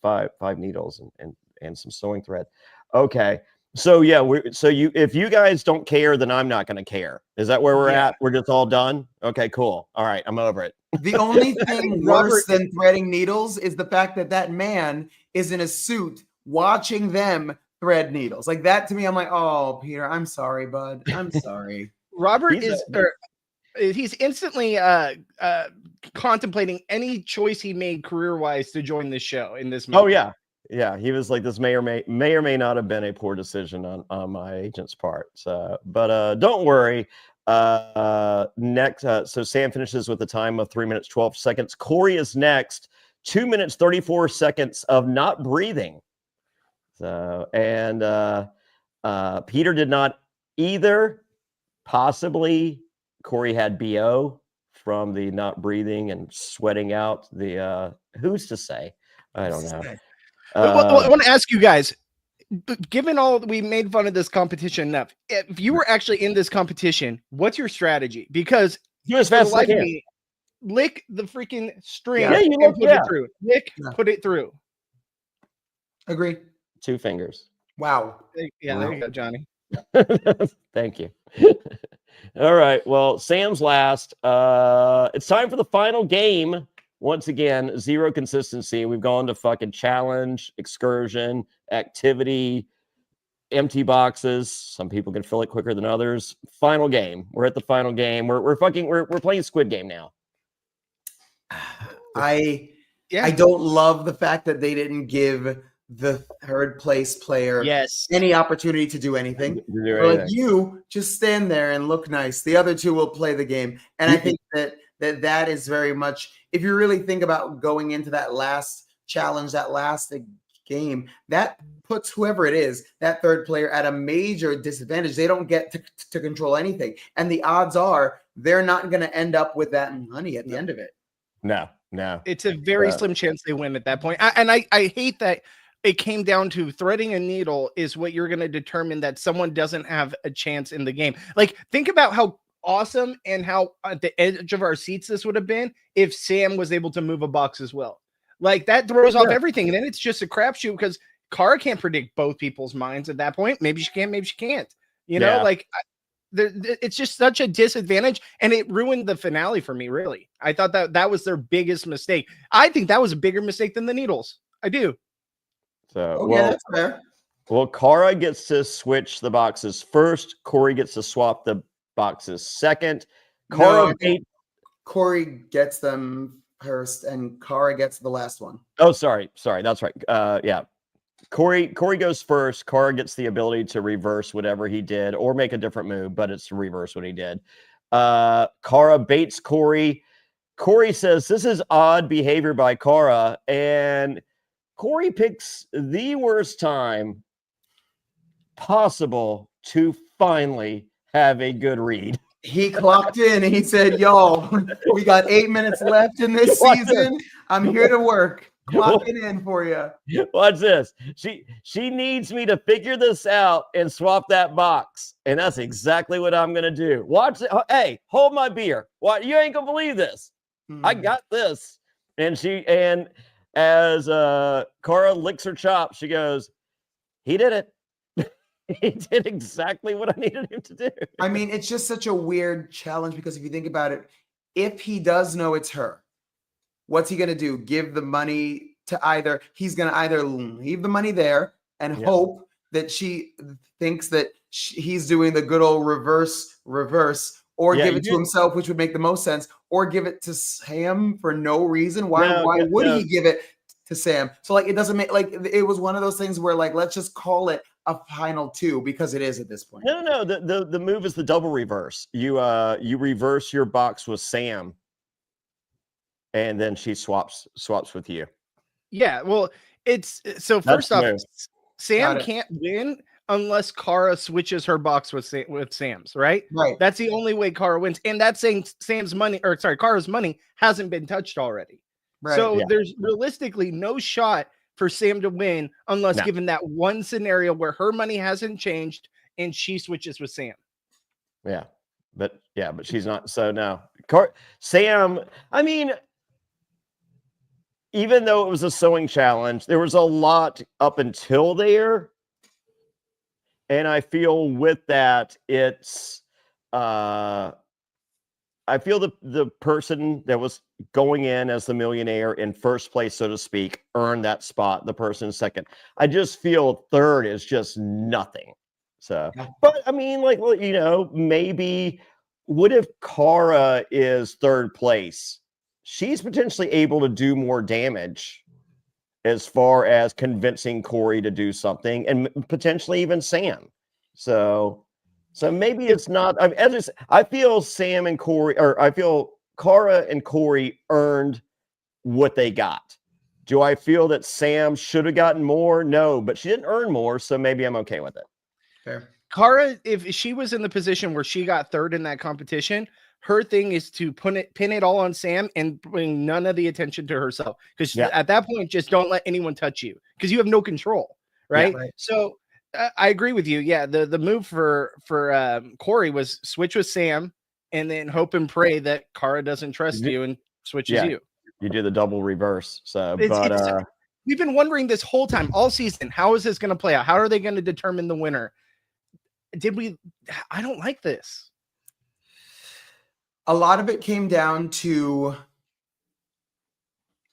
five needles and some sewing thread. Okay. So yeah, if you guys don't care, then I'm not going to care. Is that where we're at? We're just all done. Okay, cool. All right, I'm over it. The only thing worse than threading needles is the fact that man is in a suit watching them thread needles. Like that to me, I'm like, oh, Peter, I'm sorry, bud. I'm sorry. Robert he's instantly contemplating any choice he made career-wise to join this show in this movie. Oh yeah. Yeah, he was like, this may or may not have been a poor decision on my agent's part. So, but don't worry. Next, so Sam finishes with a time of 3 minutes 12 seconds. Corey is next, 2 minutes 34 seconds of not breathing. So, and Peter did not either. Possibly Corey had BO from the not breathing and sweating out the who's to say? I don't know. I want to ask you guys, given all we made fun of this competition enough, if you were actually in this competition, what's your strategy? Because you as fast as I can. Lick the freaking string and put it through. Put it through. Agree. 2 fingers. Wow. Yeah, there you go, Johnny. Thank you. All right. Well, Sam's last. It's time for the final game. Once again, zero consistency. We've gone to fucking challenge, excursion, activity, empty boxes. Some people can fill it quicker than others. Final game. We're at the final game. We're playing Squid Game now. I don't love the fact that they didn't give the third place player Yes. any opportunity to do anything. To do We're like, anything. you just stand there and look nice. The other two will play the game. And I think that is very much, if you really think about going into that last challenge, that last game, that puts whoever it is, that third player, at a major disadvantage. They don't get to control anything. And the odds are they're not going to end up with that money at the end of it. No. It's a very slim chance they win at that point. I hate that it came down to threading a needle is what you're going to determine that someone doesn't have a chance in the game. Like, think about how awesome and how at the edge of our seats this would have been if Sam was able to move a box as well. Like, that throws off everything. And then it's just a crapshoot because Cara can't predict both people's minds at that point. Maybe she can, maybe she can't. You know, like, it's just such a disadvantage, and it ruined the finale for me, really. I thought that was their biggest mistake. I think that was a bigger mistake than the needles. I do. So, that's fair. Well, Cara gets to switch the boxes first. Corey gets to swap the boxes second. Corey gets them first, and Cara gets the last one. Oh, sorry. That's right. Yeah. Corey goes first. Cara gets the ability to reverse whatever he did or make a different move, but it's to reverse what he did. Cara baits Corey. Corey says this is odd behavior by Cara, and Corey picks the worst time possible to finally have a good read. He clocked in and he said, "Y'all, we got 8 minutes left in this season. I'm here to work. Clocking in for you." Watch this. She needs me to figure this out and swap that box, and that's exactly what I'm gonna do. Watch it. Hey, hold my beer. What? You ain't gonna believe this. I got this. And as Cara licks her chops, she goes, "He did it. He did exactly what I needed him to do." I mean, it's just such a weird challenge because if you think about it, if he does know it's her, what's he going to do? Give the money to he's going to either leave the money there and hope that she thinks that he's doing the good old reverse, or give it to himself, which would make the most sense, or give it to Sam for no reason. Why would he give it to Sam? So like, it doesn't make, like, it was one of those things where like, let's just call it a final two because it is at this point. No. The move is the double reverse. You reverse your box with Sam, and then she swaps with you. Yeah, well, it's so first off, Sam can't win unless Cara switches her box with Sam's, right? Right. That's the only way Cara wins, and that's saying Cara's money hasn't been touched already. Right. So there's realistically no shot for Sam to win unless given that one scenario where her money hasn't changed and she switches with Sam. But she's not. So no, Sam. I mean, even though it was a sewing challenge, there was a lot up until there. And I feel with that, it's, I feel the person that was going in as the millionaire in first place, so to speak, earned that spot. The person second. I just feel third is just nothing. So, but I mean, like, you know, maybe what if Cara is third place? She's potentially able to do more damage as far as convincing Corey to do something, and potentially even Sam. So maybe it's not. I feel Sam and Corey, or I feel Cara and Corey earned what they got. Do I feel that Sam should have gotten more? No, but she didn't earn more, so maybe I'm okay with it. Fair. Cara, if she was in the position where she got third in that competition, her thing is to pin it all on Sam and bring none of the attention to herself. Because at that point, just don't let anyone touch you because you have no control, right? Yeah, right. So I agree with you. Yeah, the move for Corey was switch with Sam and then hope and pray that Cara doesn't trust you and switches you. You do the double reverse. So, we've been wondering this whole time, all season, how is this going to play out? How are they going to determine the winner? I don't like this. A lot of it came down to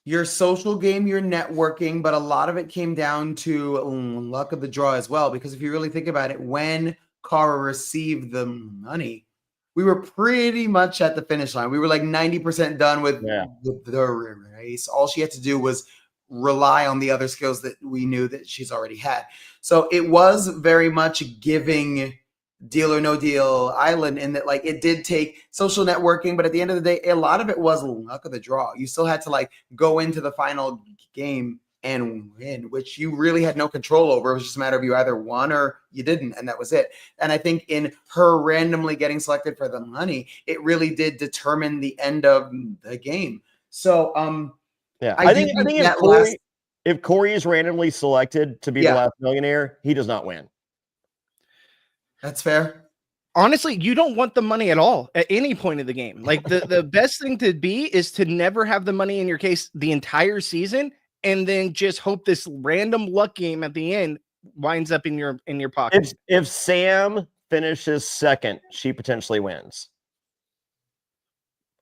your social game, your networking, but a lot of it came down to luck of the draw as well. Because if you really think about it, when Cara received the money, we were pretty much at the finish line. We were like 90% done with the race. All she had to do was rely on the other skills that we knew that she's already had. So it was very much giving Deal or No Deal Island in that, like, it did take social networking, but at the end of the day, a lot of it was luck of the draw. You still had to like go into the final game and win, which you really had no control over. It was just a matter of you either won or you didn't, and that was it. And I think in her randomly getting selected for the money, it really did determine the end of the game. So yeah, I think if Corey is randomly selected to be the last millionaire, he does not win. That's fair. Honestly, you don't want the money at all at any point of the game. Like the best thing to be is to never have the money in your case the entire season, and then just hope this random luck game at the end winds up in your pocket. If Sam finishes second, she potentially wins.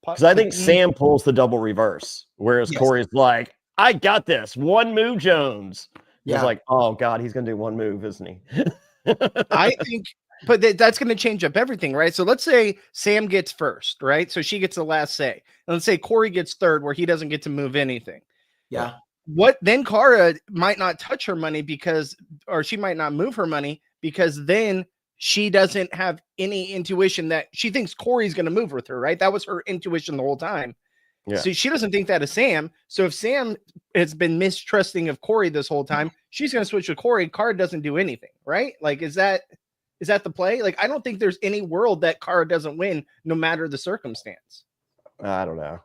Because I think Sam pulls the double reverse, whereas Corey's like, I got this. One move, Jones. Yeah. He's like, oh God, he's gonna do one move, isn't he? I think, but that's going to change up everything, right? So let's say Sam gets first, right? So she gets the last say. And let's say Corey gets third, where he doesn't get to move anything. Yeah. What then? Cara might not touch her money or she might not move her money because then she doesn't have any intuition that she thinks Corey's going to move with her, right? That was her intuition the whole time. Yeah. So she doesn't think that of Sam. So if Sam has been mistrusting of Corey this whole time, she's going to switch with Corey. Cara doesn't do anything, right? Like, is that the play? Like, I don't think there's any world that Cara doesn't win no matter the circumstance. I don't know.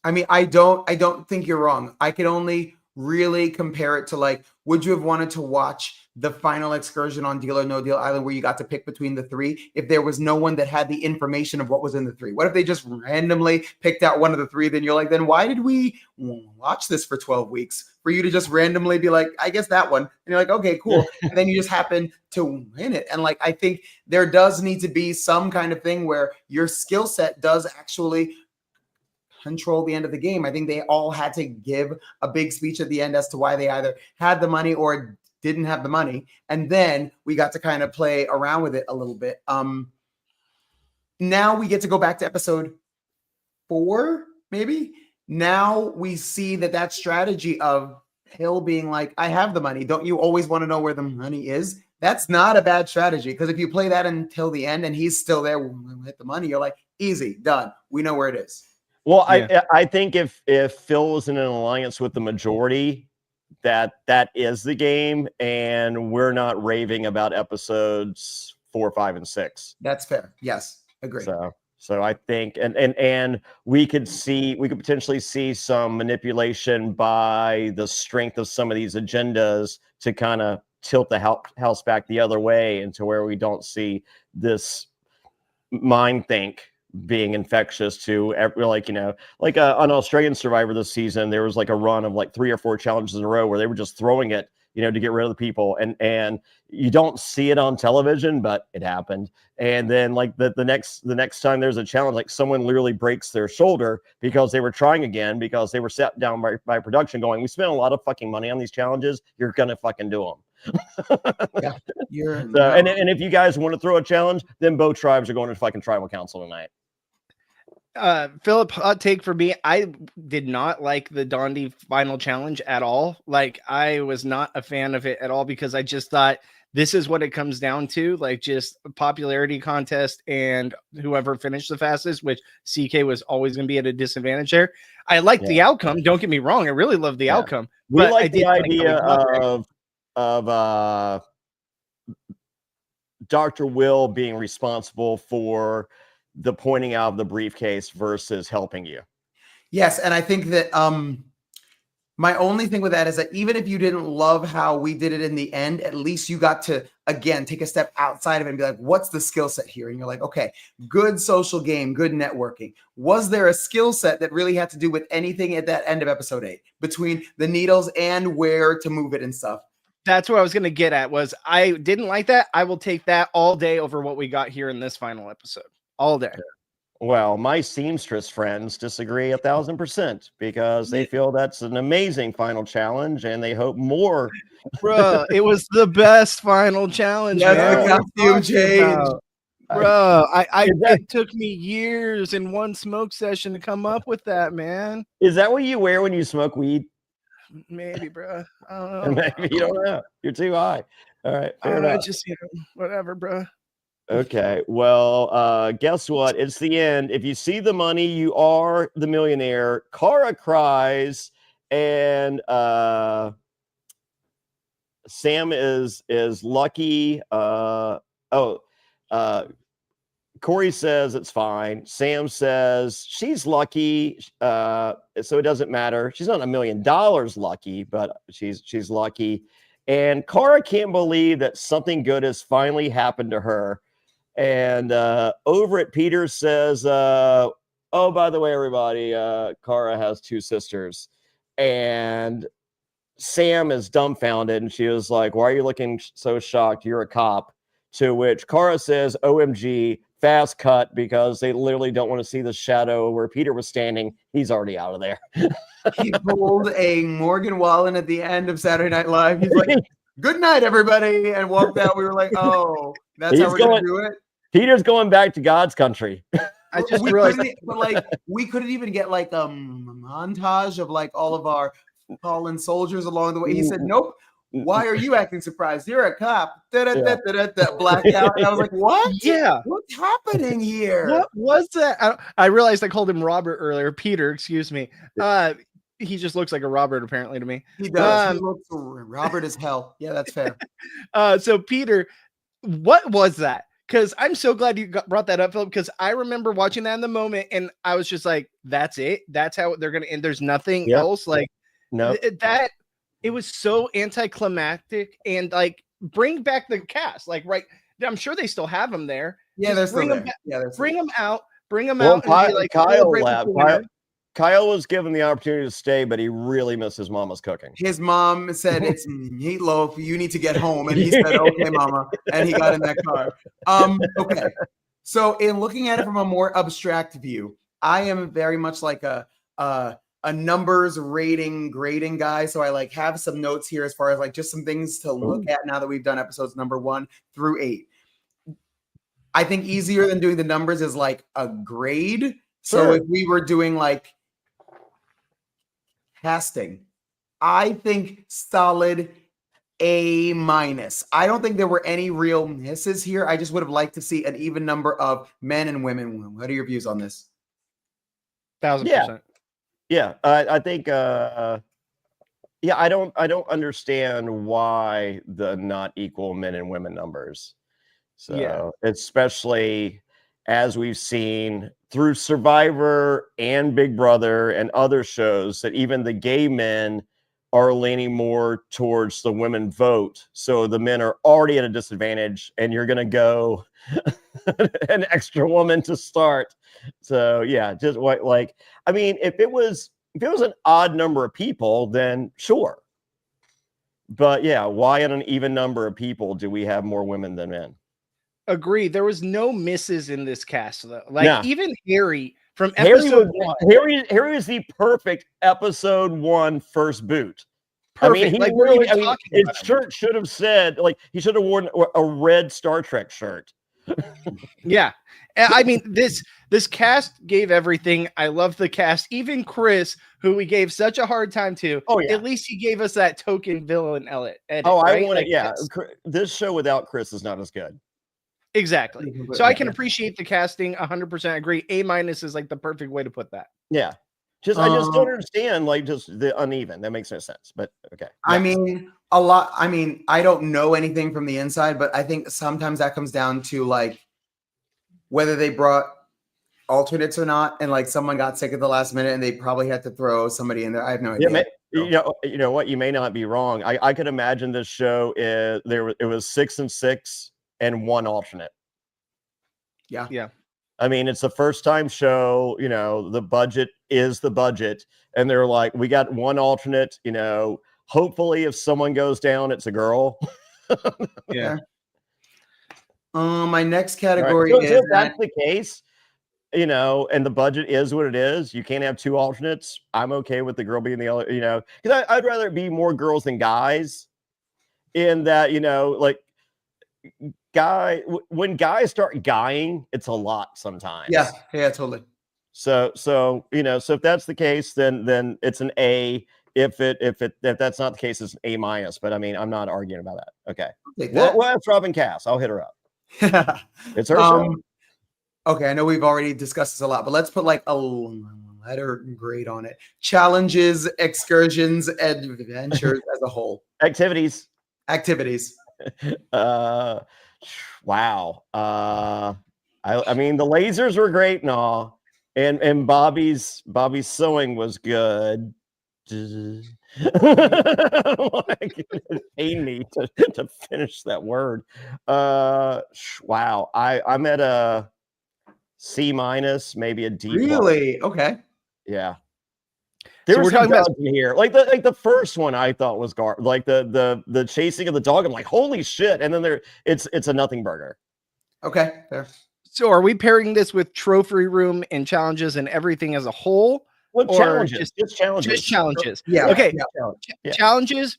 I mean, I don't think you're wrong. I could only really compare it to, like, would you have wanted to watch the final excursion on Deal or No Deal Island where you got to pick between the three if there was no one that had the information of what was in the three? What if they just randomly picked out one of the three? Then you're like, then why did we watch this for 12 weeks? For you to just randomly be like, I guess that one. And you're like, okay, cool. And then you just happen to win it. And like, I think there does need to be some kind of thing where your skill set does actually control the end of the game. I think they all had to give a big speech at the end as to why they either had the money or didn't have the money. And then we got to kind of play around with it a little bit. Now we get to go back to episode 4, maybe. Now we see that strategy of Hill being like, I have the money. Don't you always want to know where the money is? That's not a bad strategy, because if you play that until the end and he's still there with the money, you're like, easy, done. We know where it is. Well, yeah. I think if Phil was in an alliance with the majority, that is the game, and we're not raving about episodes 4, 5, and 6. That's fair. Yes, agree. So I think, and we could potentially see some manipulation by the strength of some of these agendas to kind of tilt the house back the other way, into where we don't see this mind think being infectious to like an Australian Survivor this season. There was like a run of like 3 or 4 challenges in a row where they were just throwing it, to get rid of the people, and you don't see it on television, but it happened. And then like the next time there's a challenge, like someone literally breaks their shoulder because they were trying again, because they were sat down by production going, we spent a lot of fucking money on these challenges, you're gonna fucking do them. And if you guys want to throw a challenge, then both tribes are going to fucking tribal council tonight. Philip, hot take for me. I did not like the Dondi final challenge at all. Like, I was not a fan of it at all, because I just thought this is what it comes down to, like just a popularity contest and whoever finished the fastest, which CK was always going to be at a disadvantage there. I liked the outcome. Don't get me wrong. I really loved the outcome. We like the idea of Dr. Will being responsible for the pointing out of the briefcase versus helping you. Yes, and I think that my only thing with that is that even if you didn't love how we did it in the end, at least you got to, again, take a step outside of it and be like, what's the skill set here? And you're like, okay, good social game, good networking. Was there a skill set that really had to do with anything at that end of episode 8 between the needles and where to move it and stuff? That's what I was going to get at. Was I didn't like that. I will take that all day over what we got here in this final episode. All day. Well, my seamstress friends disagree 1,000%, because they feel that's an amazing final challenge and they hope more. Bro, it was the best final challenge. That's the costume change. Bro, it took me years in one smoke session to come up with that, man. Is that what you wear when you smoke weed? maybe, bro. I don't know. Maybe you don't know. You're too high. All right, fair enough. Just whatever, bro. Okay. Well, guess what? It's the end. If you see the money, you are the millionaire. Kara cries, and Sam is lucky. Corey says it's fine. Sam says she's lucky, so it doesn't matter. She's not $1 million lucky, but she's lucky. And Kara can't believe that something good has finally happened to her. And over at Peter says, "Oh, by the way, everybody, Kara has 2 sisters." And Sam is dumbfounded, and she was like, "Why are you looking so shocked? You're a cop." To which Kara says, "OMG, fast cut," because they literally don't want to see the shadow where Peter was standing. He's already out of there. He pulled a Morgan Wallen at the end of Saturday Night Live. He's like, "Good night, everybody," and walked out. We were like, "Oh, that's how we're going to do it." Peter's going back to God's country. I just realized, we couldn't even get like a montage of like all of our fallen soldiers along the way. He said, "Nope. Why are you acting surprised? You're a cop." Blacked out. And I was like, "What? Yeah, what's happening here? What was that?" I realized I called him Robert earlier. Peter, excuse me. He just looks like a Robert, apparently, to me. He does. He looks Robert as hell. Yeah, that's fair. So Peter, what was that? Because I'm so glad you brought that up, Philip, because I remember watching that in the moment, and I was just like, that's it? That's how they're going to end? There's nothing else? Like, no. That, it was so anticlimactic, and, like, bring back the cast. Like, right, I'm sure they still have them there. Yeah, they're still there. Bring them out. Bring them Well, out. And be like, Kyle was given the opportunity to stay, but he really missed his mama's cooking. His mom said, "It's meatloaf. You need to get home." And he said, "Okay, mama." And he got in that car. Okay. So in looking at it from a more abstract view, I am very much like a numbers grading guy. So I like have some notes here as far as like just some things to look at now that we've done episodes number 1 through 8. I think easier than doing the numbers is like a grade. So if we were doing like casting, I think solid A-. I don't think there were any real misses here. I just would have liked to see an even number of men and women. What are your views on this? 1,000%. Yeah, I think I don't understand why the not equal men and women numbers. So especially as we've seen through Survivor and Big Brother and other shows, that even the gay men are leaning more towards the women vote. So the men are already at a disadvantage, and you're going to go an extra woman to start. So yeah, just like, I mean, if it was an odd number of people, then sure. But yeah, why in an even number of people do we have more women than men? Agree. There was no misses in this cast, though. Like, even Harry from episode 1. Harry was the perfect episode 1 first boot. Perfect. I mean, his shirt should have said, like, he should have worn a red Star Trek shirt. Yeah. I mean, this cast gave everything. I love the cast. Even Chris, who we gave such a hard time to, at least he gave us that token villain edit. I want it. This show without Chris is not as good. Exactly. So I can appreciate the casting. 100% agree. A- is like the perfect way to put that. Yeah. I just don't understand, like, just the uneven. That makes no sense. But okay. I mean, I don't know anything from the inside, but I think sometimes that comes down to like whether they brought alternates or not, and like someone got sick at the last minute and they probably had to throw somebody in there. I have no idea. You know what? You may not be wrong. I could imagine this show it was 6 and 6 and 1 alternate. Yeah. I mean, it's the first time show, the budget is the budget. And they're like, we got 1 alternate, hopefully if someone goes down, it's a girl. Yeah. My next category is if that's the case, and the budget is what it is. You can't have 2 alternates. I'm okay with the girl being the other, because I'd rather it be more girls than guys in that, like, when guys start guying, it's a lot sometimes. Yeah, totally. So if that's the case, then it's an A. if that's not the case, it's an A-. But I mean, I'm not arguing about that. Okay. Take We'll ask Robin Cass. I'll hit her up. that. It's her show. Okay, I know we've already discussed this a lot, but let's put like a letter grade on it. Challenges, excursions, adventures as a whole. Activities. Wow. I mean, the lasers were great and all, and Bobby's sewing was good. Like, it pained me to finish that word. Wow. I'm at a C-, maybe a D+. Really? Okay. Yeah. So we're talking about in here, like the first one I thought was like the chasing of the dog. I'm like, holy shit! And then it's a nothing burger. Okay, fair. So are we pairing this with trophy room and challenges and everything as a whole? What challenges? Just challenges. Just challenges. Yeah. Okay. Yeah. Challenges,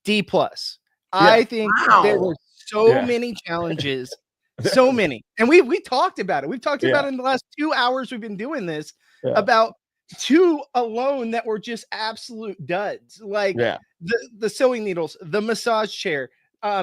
D+. Yeah. I think there were so Yeah. many challenges. So many. And we talked about it. We've talked about it in the last 2 hours we've been doing this about 2 alone that were just absolute duds. Like the sewing needles, the massage chair.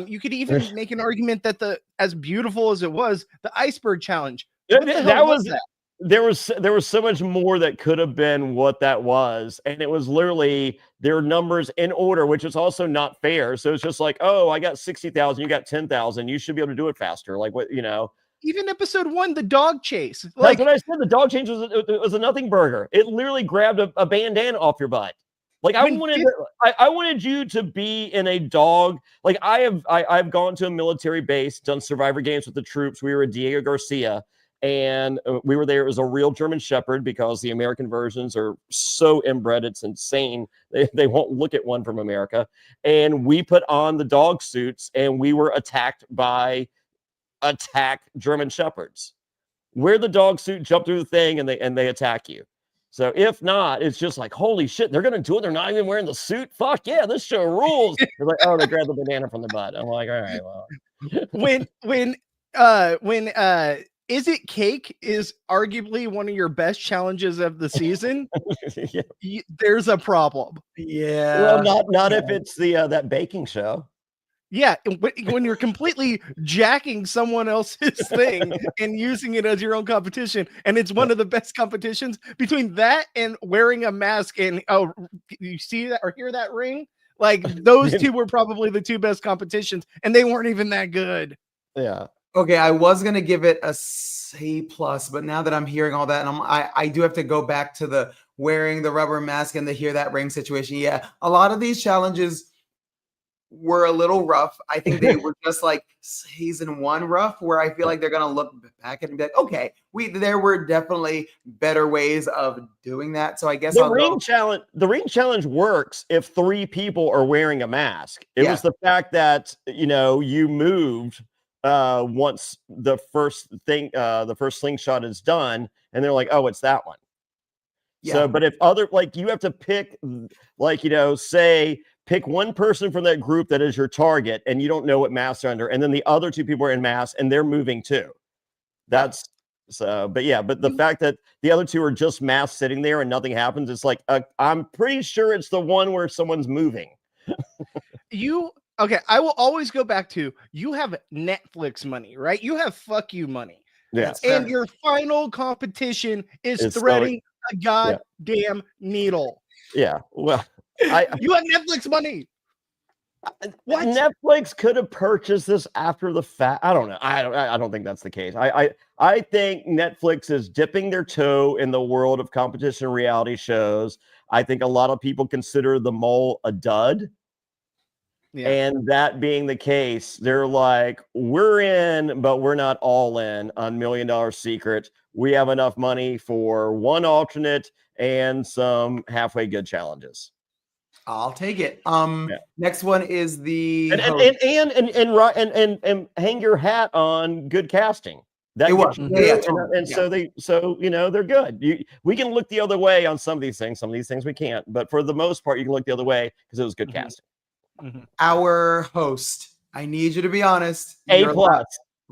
You could even make an argument that as beautiful as it was, the iceberg challenge. There was so much more that could have been what that was, and it was literally their numbers in order, which is also not fair. So it's just like, oh, I got 60,000, you got 10,000, you should be able to do it faster. Like what, Even episode 1, the dog chase. That's what I said. The dog chase was a nothing burger. It literally grabbed a bandana off your butt. Like I wanted you to be in a dog. Like I've gone to a military base, done survivor games with the troops. We were at Diego Garcia, and we were there. It was a real German Shepherd because the American versions are so inbred, it's insane. They won't look at one from America. And we put on the dog suits, and we were attacked by German Shepherds. Wear the dog suit, jump through the thing, and they attack you. So if not, it's just like, holy shit, they're gonna do it. They're not even wearing the suit. Fuck yeah, this show rules. They're like, oh, they grabbed the banana from the butt. I'm like, all right, well. when Is It Cake is arguably one of your best challenges of the season. There's a problem. Yeah. Well, not if it's the that baking show. Yeah, when you're completely jacking someone else's thing and using it as your own competition, and it's one of the best competitions between that and wearing a mask. And you see that or hear that ring? Like those two were probably the 2 best competitions, and they weren't even that good. Yeah. Okay, I was gonna give it a C+, but now that I'm hearing all that, and I do have to go back to the wearing the rubber mask and the hear that ring situation. Yeah, a lot of these challenges were a little rough. I think they were just like season 1 rough, where I feel like they're gonna look back and be like, okay, there were definitely better ways of doing that. So I guess the ring challenge works if 3 people are wearing a mask. It was the fact that you moved once the first slingshot is done, and they're like, oh, it's that one. So, but if you have to pick, pick one person from that group that is your target, and you don't know what mask they're under, and then the other 2 people are in masks and they're moving too. But the fact that the other 2 are just masked sitting there and nothing happens, it's like, I'm pretty sure it's the one where someone's moving. Okay, I will always go back to, you have Netflix money, right? You have fuck you money. Yeah. And your final competition is threading a goddamn needle. Yeah. Well, you have Netflix money. What? Netflix could have purchased this after the fact. I don't know. I don't think that's the case. I think Netflix is dipping their toe in the world of competition reality shows. I think a lot of people consider The Mole a dud. Yeah. And that being the case, they're like, we're in, but we're not all in on $1 Million Secret. We have enough money for 1 alternate and some halfway good challenges. I'll take it. Next one is the and hang your hat on good casting. So they're good. We can look the other way on some of these things. Some of these things we can't, but for the most part, you can look the other way because it was good casting. Our host, I need you to be honest. A+. You're lying.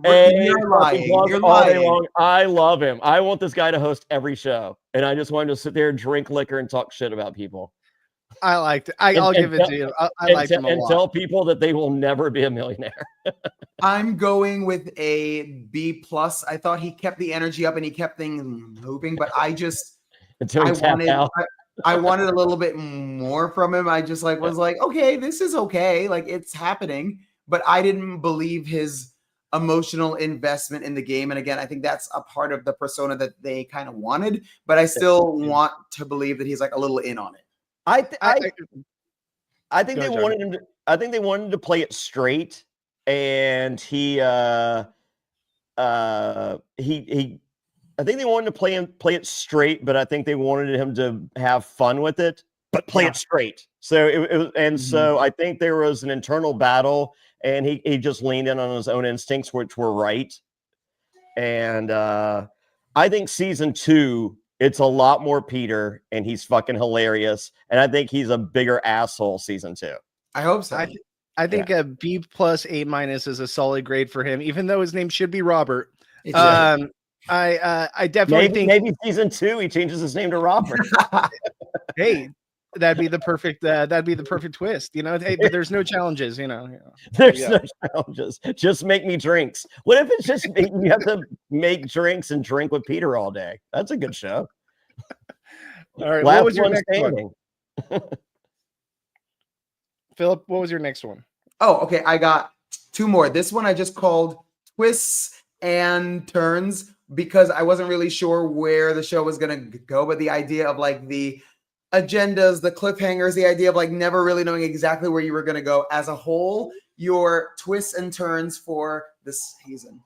You're lying. I love him. I want this guy to host every show, and I just want him to sit there and drink liquor and talk shit about people. I liked it. I'll give it to you. I liked him a and lot. tell people that they will never be a millionaire. I'm going with a B+. I thought he kept the energy up and he kept things moving, but Until he tapped out. I wanted a little bit more from him. I just was like, okay, this is okay. Like, it's happening, but I didn't believe his emotional investment in the game. And again, I think that's a part of the persona that they kind of wanted, but I still want to believe that he's like a little in on it. I think they John. wanted him to. I think they wanted him to play it straight, and he. I think they wanted to play it straight, but I think they wanted him to have fun with it, but play it straight. So it was, and so I think there was an internal battle, and he just leaned in on his own instincts, which were right. And I think season 2, it's a lot more Peter, and he's fucking hilarious. And I think he's a bigger asshole season 2. I hope so. I think a B+, A- is a solid grade for him, even though his name should be Robert. I definitely think maybe season 2 he changes his name to Robert. Hey, that'd be the perfect twist, you know. Hey, but there's no challenges, you know. There's no challenges. Just make me drinks. What if it's just you have to make drinks and drink with Peter all day? That's a good show. All right, Last what was your one next standing. one? Philip, what was your next one? Oh, okay. I got 2 more. This one I just called Twists and Turns because I wasn't really sure where the show was going to go, but the idea of like the agendas, the cliffhangers, the idea of like never really knowing exactly where you were going to go as a whole, your twists and turns for this season.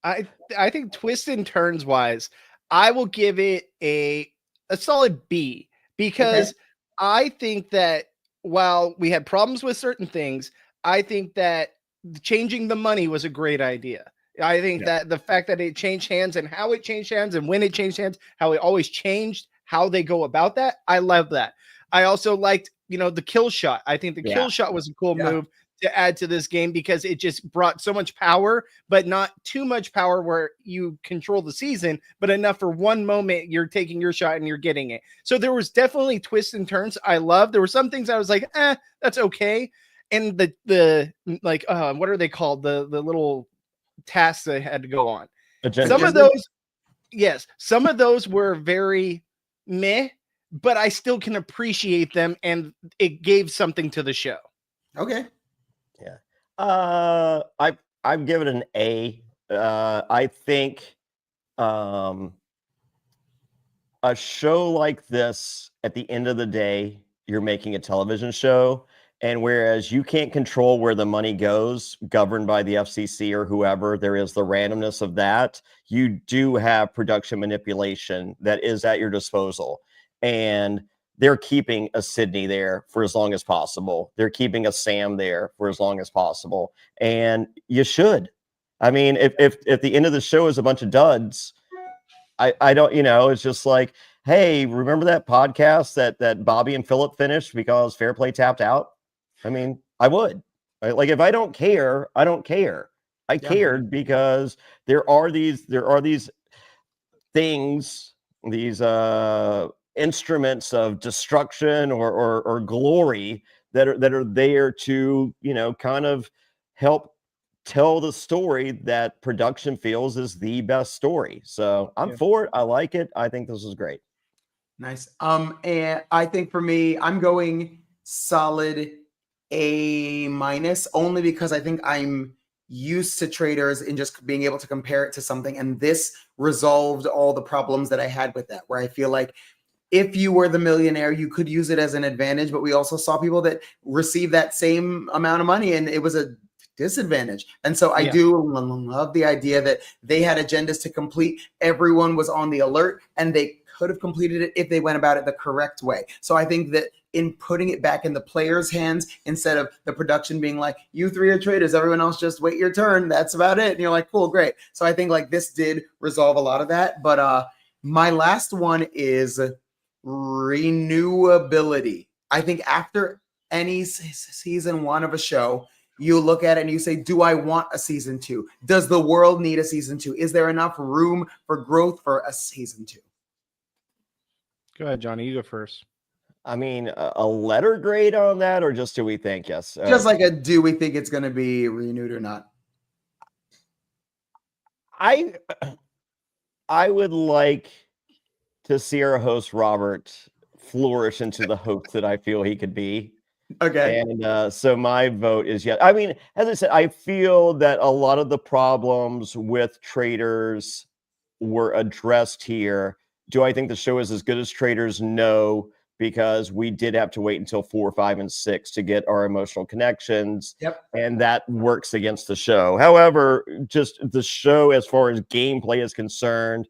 I think twists and turns wise, I will give it a solid B because I think that while we had problems with certain things, I think that changing the money was a great idea. I think that the fact that it changed hands and how it changed hands and when it changed hands, how it always changed how they go about that. I love that. I also liked, the kill shot. I think the kill shot was a cool move to add to this game because it just brought so much power, but not too much power where you control the season, but enough for one moment you're taking your shot and you're getting it. So there was definitely twists and turns I love. There were some things I was like, that's okay. And the what are they called? The little tasks they had to go on. Some of those were very meh, but I still can appreciate them and it gave something to the show. Okay. Yeah. I'd give it an A. I think a show like this, at the end of the day, you're making a television show. And whereas you can't control where the money goes, governed by the FCC or whoever, there is the randomness of that. You do have production manipulation that is at your disposal. And they're keeping a Sydney there for as long as possible. They're keeping a Sam there for as long as possible. And you should. I mean, if at the end of the show is a bunch of duds, I don't, it's just like, hey, remember that podcast that Bobby and Phillip finished because Fairplay tapped out? I mean, I would. Right? Like, if I don't care, I don't care. I cared because there are these things, these instruments of destruction or glory that are there to, kind of help tell the story that production feels is the best story. So I'm for it. I like it. I think this is great. Nice. And I think for me, I'm going solid A-, only because I think I'm used to traders in just being able to compare it to something. And this resolved all the problems that I had with that, where I feel like if you were the millionaire, you could use it as an advantage, but we also saw people that receive that same amount of money and it was a disadvantage. And so I do love the idea that they had agendas to complete. Everyone was on the alert and they could have completed it if they went about it the correct way. So I think that in putting it back in the players' hands, instead of the production being like, you 3 are traders, everyone else just wait your turn. That's about it. And you're like, cool, great. So I think like this did resolve a lot of that. But my last one is renewability. I think after any season 1 of a show, you look at it and you say, do I want a season 2? Does the world need a season 2? Is there enough room for growth for a season 2? Go ahead, Johnny. You go first. I mean, a letter grade on that, or just do we think? Yes. Just like a, do we think it's going to be renewed or not? I would like to see our host Robert flourish into the host that I feel he could be. Okay. And so my vote is yes. I mean, as I said, I feel that a lot of the problems with Traders were addressed here. Do I think the show is as good as Traders? No, because we did have to wait until 4, 5, and 6 to get our emotional connections. Yep. And that works against the show. However, just the show, as far as gameplay is concerned,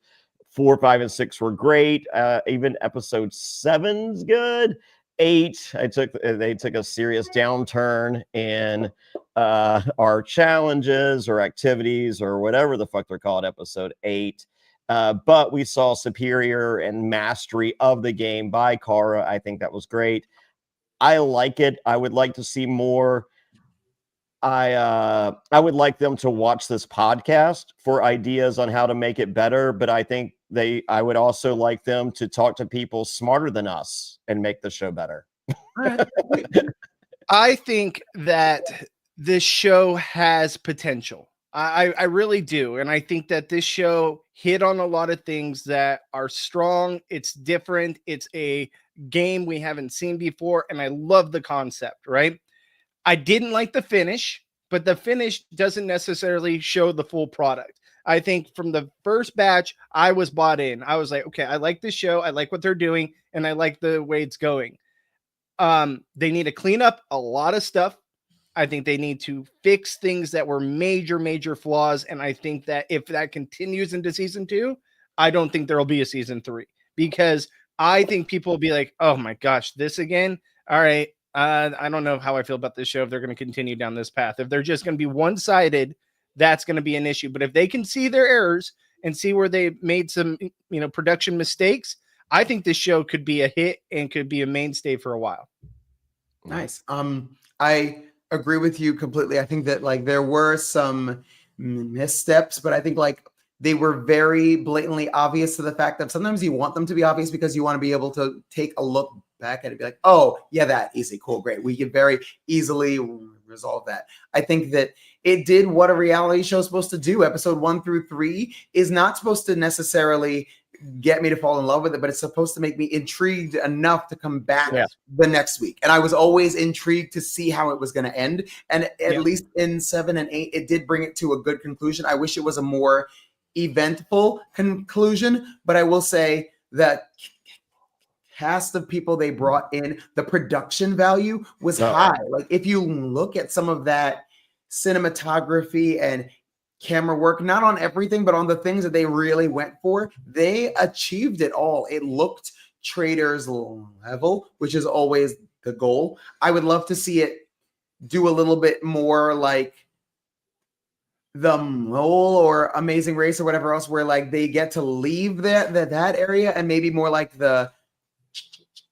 4, 5, and 6 were great. Even episode 7's good. 8, they took a serious downturn in our challenges or activities or whatever the fuck they're called. Episode 8. But we saw superior and mastery of the game by Kara. I think that was great. I like it. I would like to see more. I would like them to watch this podcast for ideas on how to make it better. But I think I would also like them to talk to people smarter than us and make the show better. I think that this show has potential. I really do. And I think that this show hit on a lot of things that are strong. It's different. It's a game we haven't seen before. And I love the concept, right? I didn't like the finish, but the finish doesn't necessarily show the full product. I think from the first batch, I was bought in. I was like, okay, I like this show. I like what they're doing. And I like the way it's going. They need to clean up a lot of stuff. I think they need to fix things that were major flaws. And I think that if that continues into season 2, I don't think there'll be a season 3, because I think people will be like, oh my gosh, this again. All right. I don't know how I feel about this show if they're going to continue down this path. If they're just going to be one-sided, that's going to be an issue. But if they can see their errors and see where they made some, production mistakes, I think this show could be a hit and could be a mainstay for a while. Nice. I agree with you completely. I think that there were some missteps, but I think they were very blatantly obvious to the fact that sometimes you want them to be obvious because you want to be able to take a look back at it and be like, oh yeah, that easy, cool, great. We can very easily resolve that. I think that it did what a reality show is supposed to do. Episode 1 through 3 is not supposed to necessarily get me to fall in love with it, but it's supposed to make me intrigued enough to come back the next week. And I was always intrigued to see how it was going to end. And at least in 7 and 8, it did bring it to a good conclusion. I wish it was a more eventful conclusion, but I will say that cast of people they brought in, the production value was high. If you look at some of that cinematography and camera work, not on everything, but on the things that they really went for, they achieved it all. It looked Traders level, which is always the goal. I would love to see it do a little bit more like the Mole or Amazing Race or whatever else, where they get to leave that area, and maybe more like the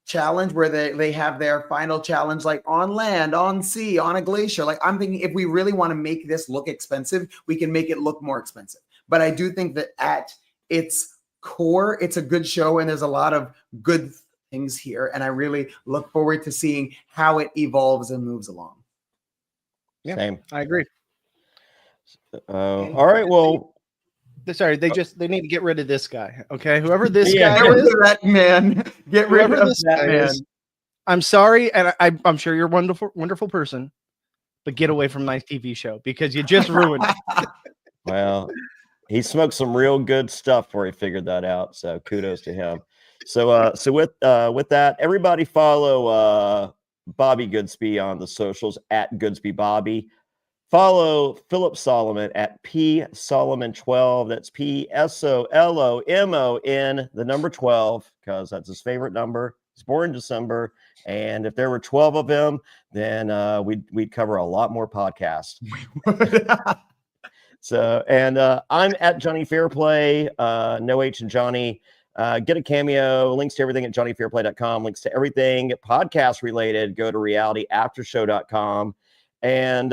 challenge where they have their final challenge on land, on sea, on a glacier. I'm thinking if we really want to make this look expensive, we can make it look more expensive. But I do think that at its core, it's a good show and there's a lot of good things here. And I really look forward to seeing how it evolves and moves along. Yeah, same. I agree. All right. Well, sorry, they need to get rid of this guy. Okay, whoever this guy get rid is, of that man. Get rid of this that guy man. is. I'm sorry, and I'm sure you're a wonderful person, but get away from my TV show because you just ruined it. Well, he smoked some real good stuff before he figured that out. So kudos to him. So with that, everybody follow Bobby Goodsby on the socials at Goodsby Bobby. Follow Phillip Solomon at PSolomon12. That's PSOLOMON, the number 12, because that's his favorite number. He's born in December. And if there were 12 of him, then we'd cover a lot more podcasts. So, and I'm at Jonny Fairplay, no H in Johnny. Get a cameo, links to everything at johnnyfairplay.com, links to everything podcast related. Go to realityaftershow.com. And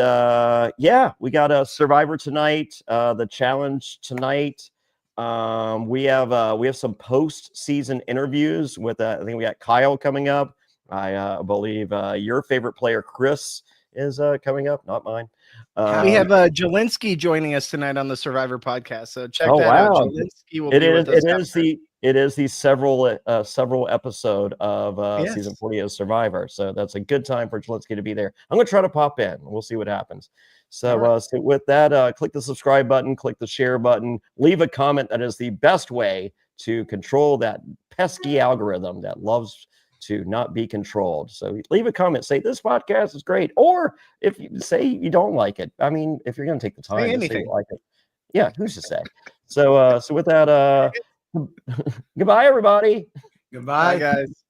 we got a Survivor tonight, the challenge tonight. We have some post-season interviews with I think we got Kyle coming up. I believe your favorite player, Chris, is coming up, not mine. We have Jelinski joining us tonight on the Survivor podcast, so check that out. Jelinski will be with us. It is the several episode of season 40 of Survivor, so that's a good time for Jelinski to be there. I'm going to try to pop in. We'll see what happens. So, right. So with that, click the subscribe button, click the share button, leave a comment. That is the best way to control that pesky algorithm that loves to not be controlled. So leave a comment, say this podcast is great, or if you say you don't like it. I mean, if you're going to take the time to say you like it, yeah, who's to say? So, so with that, goodbye, everybody. Goodbye, guys.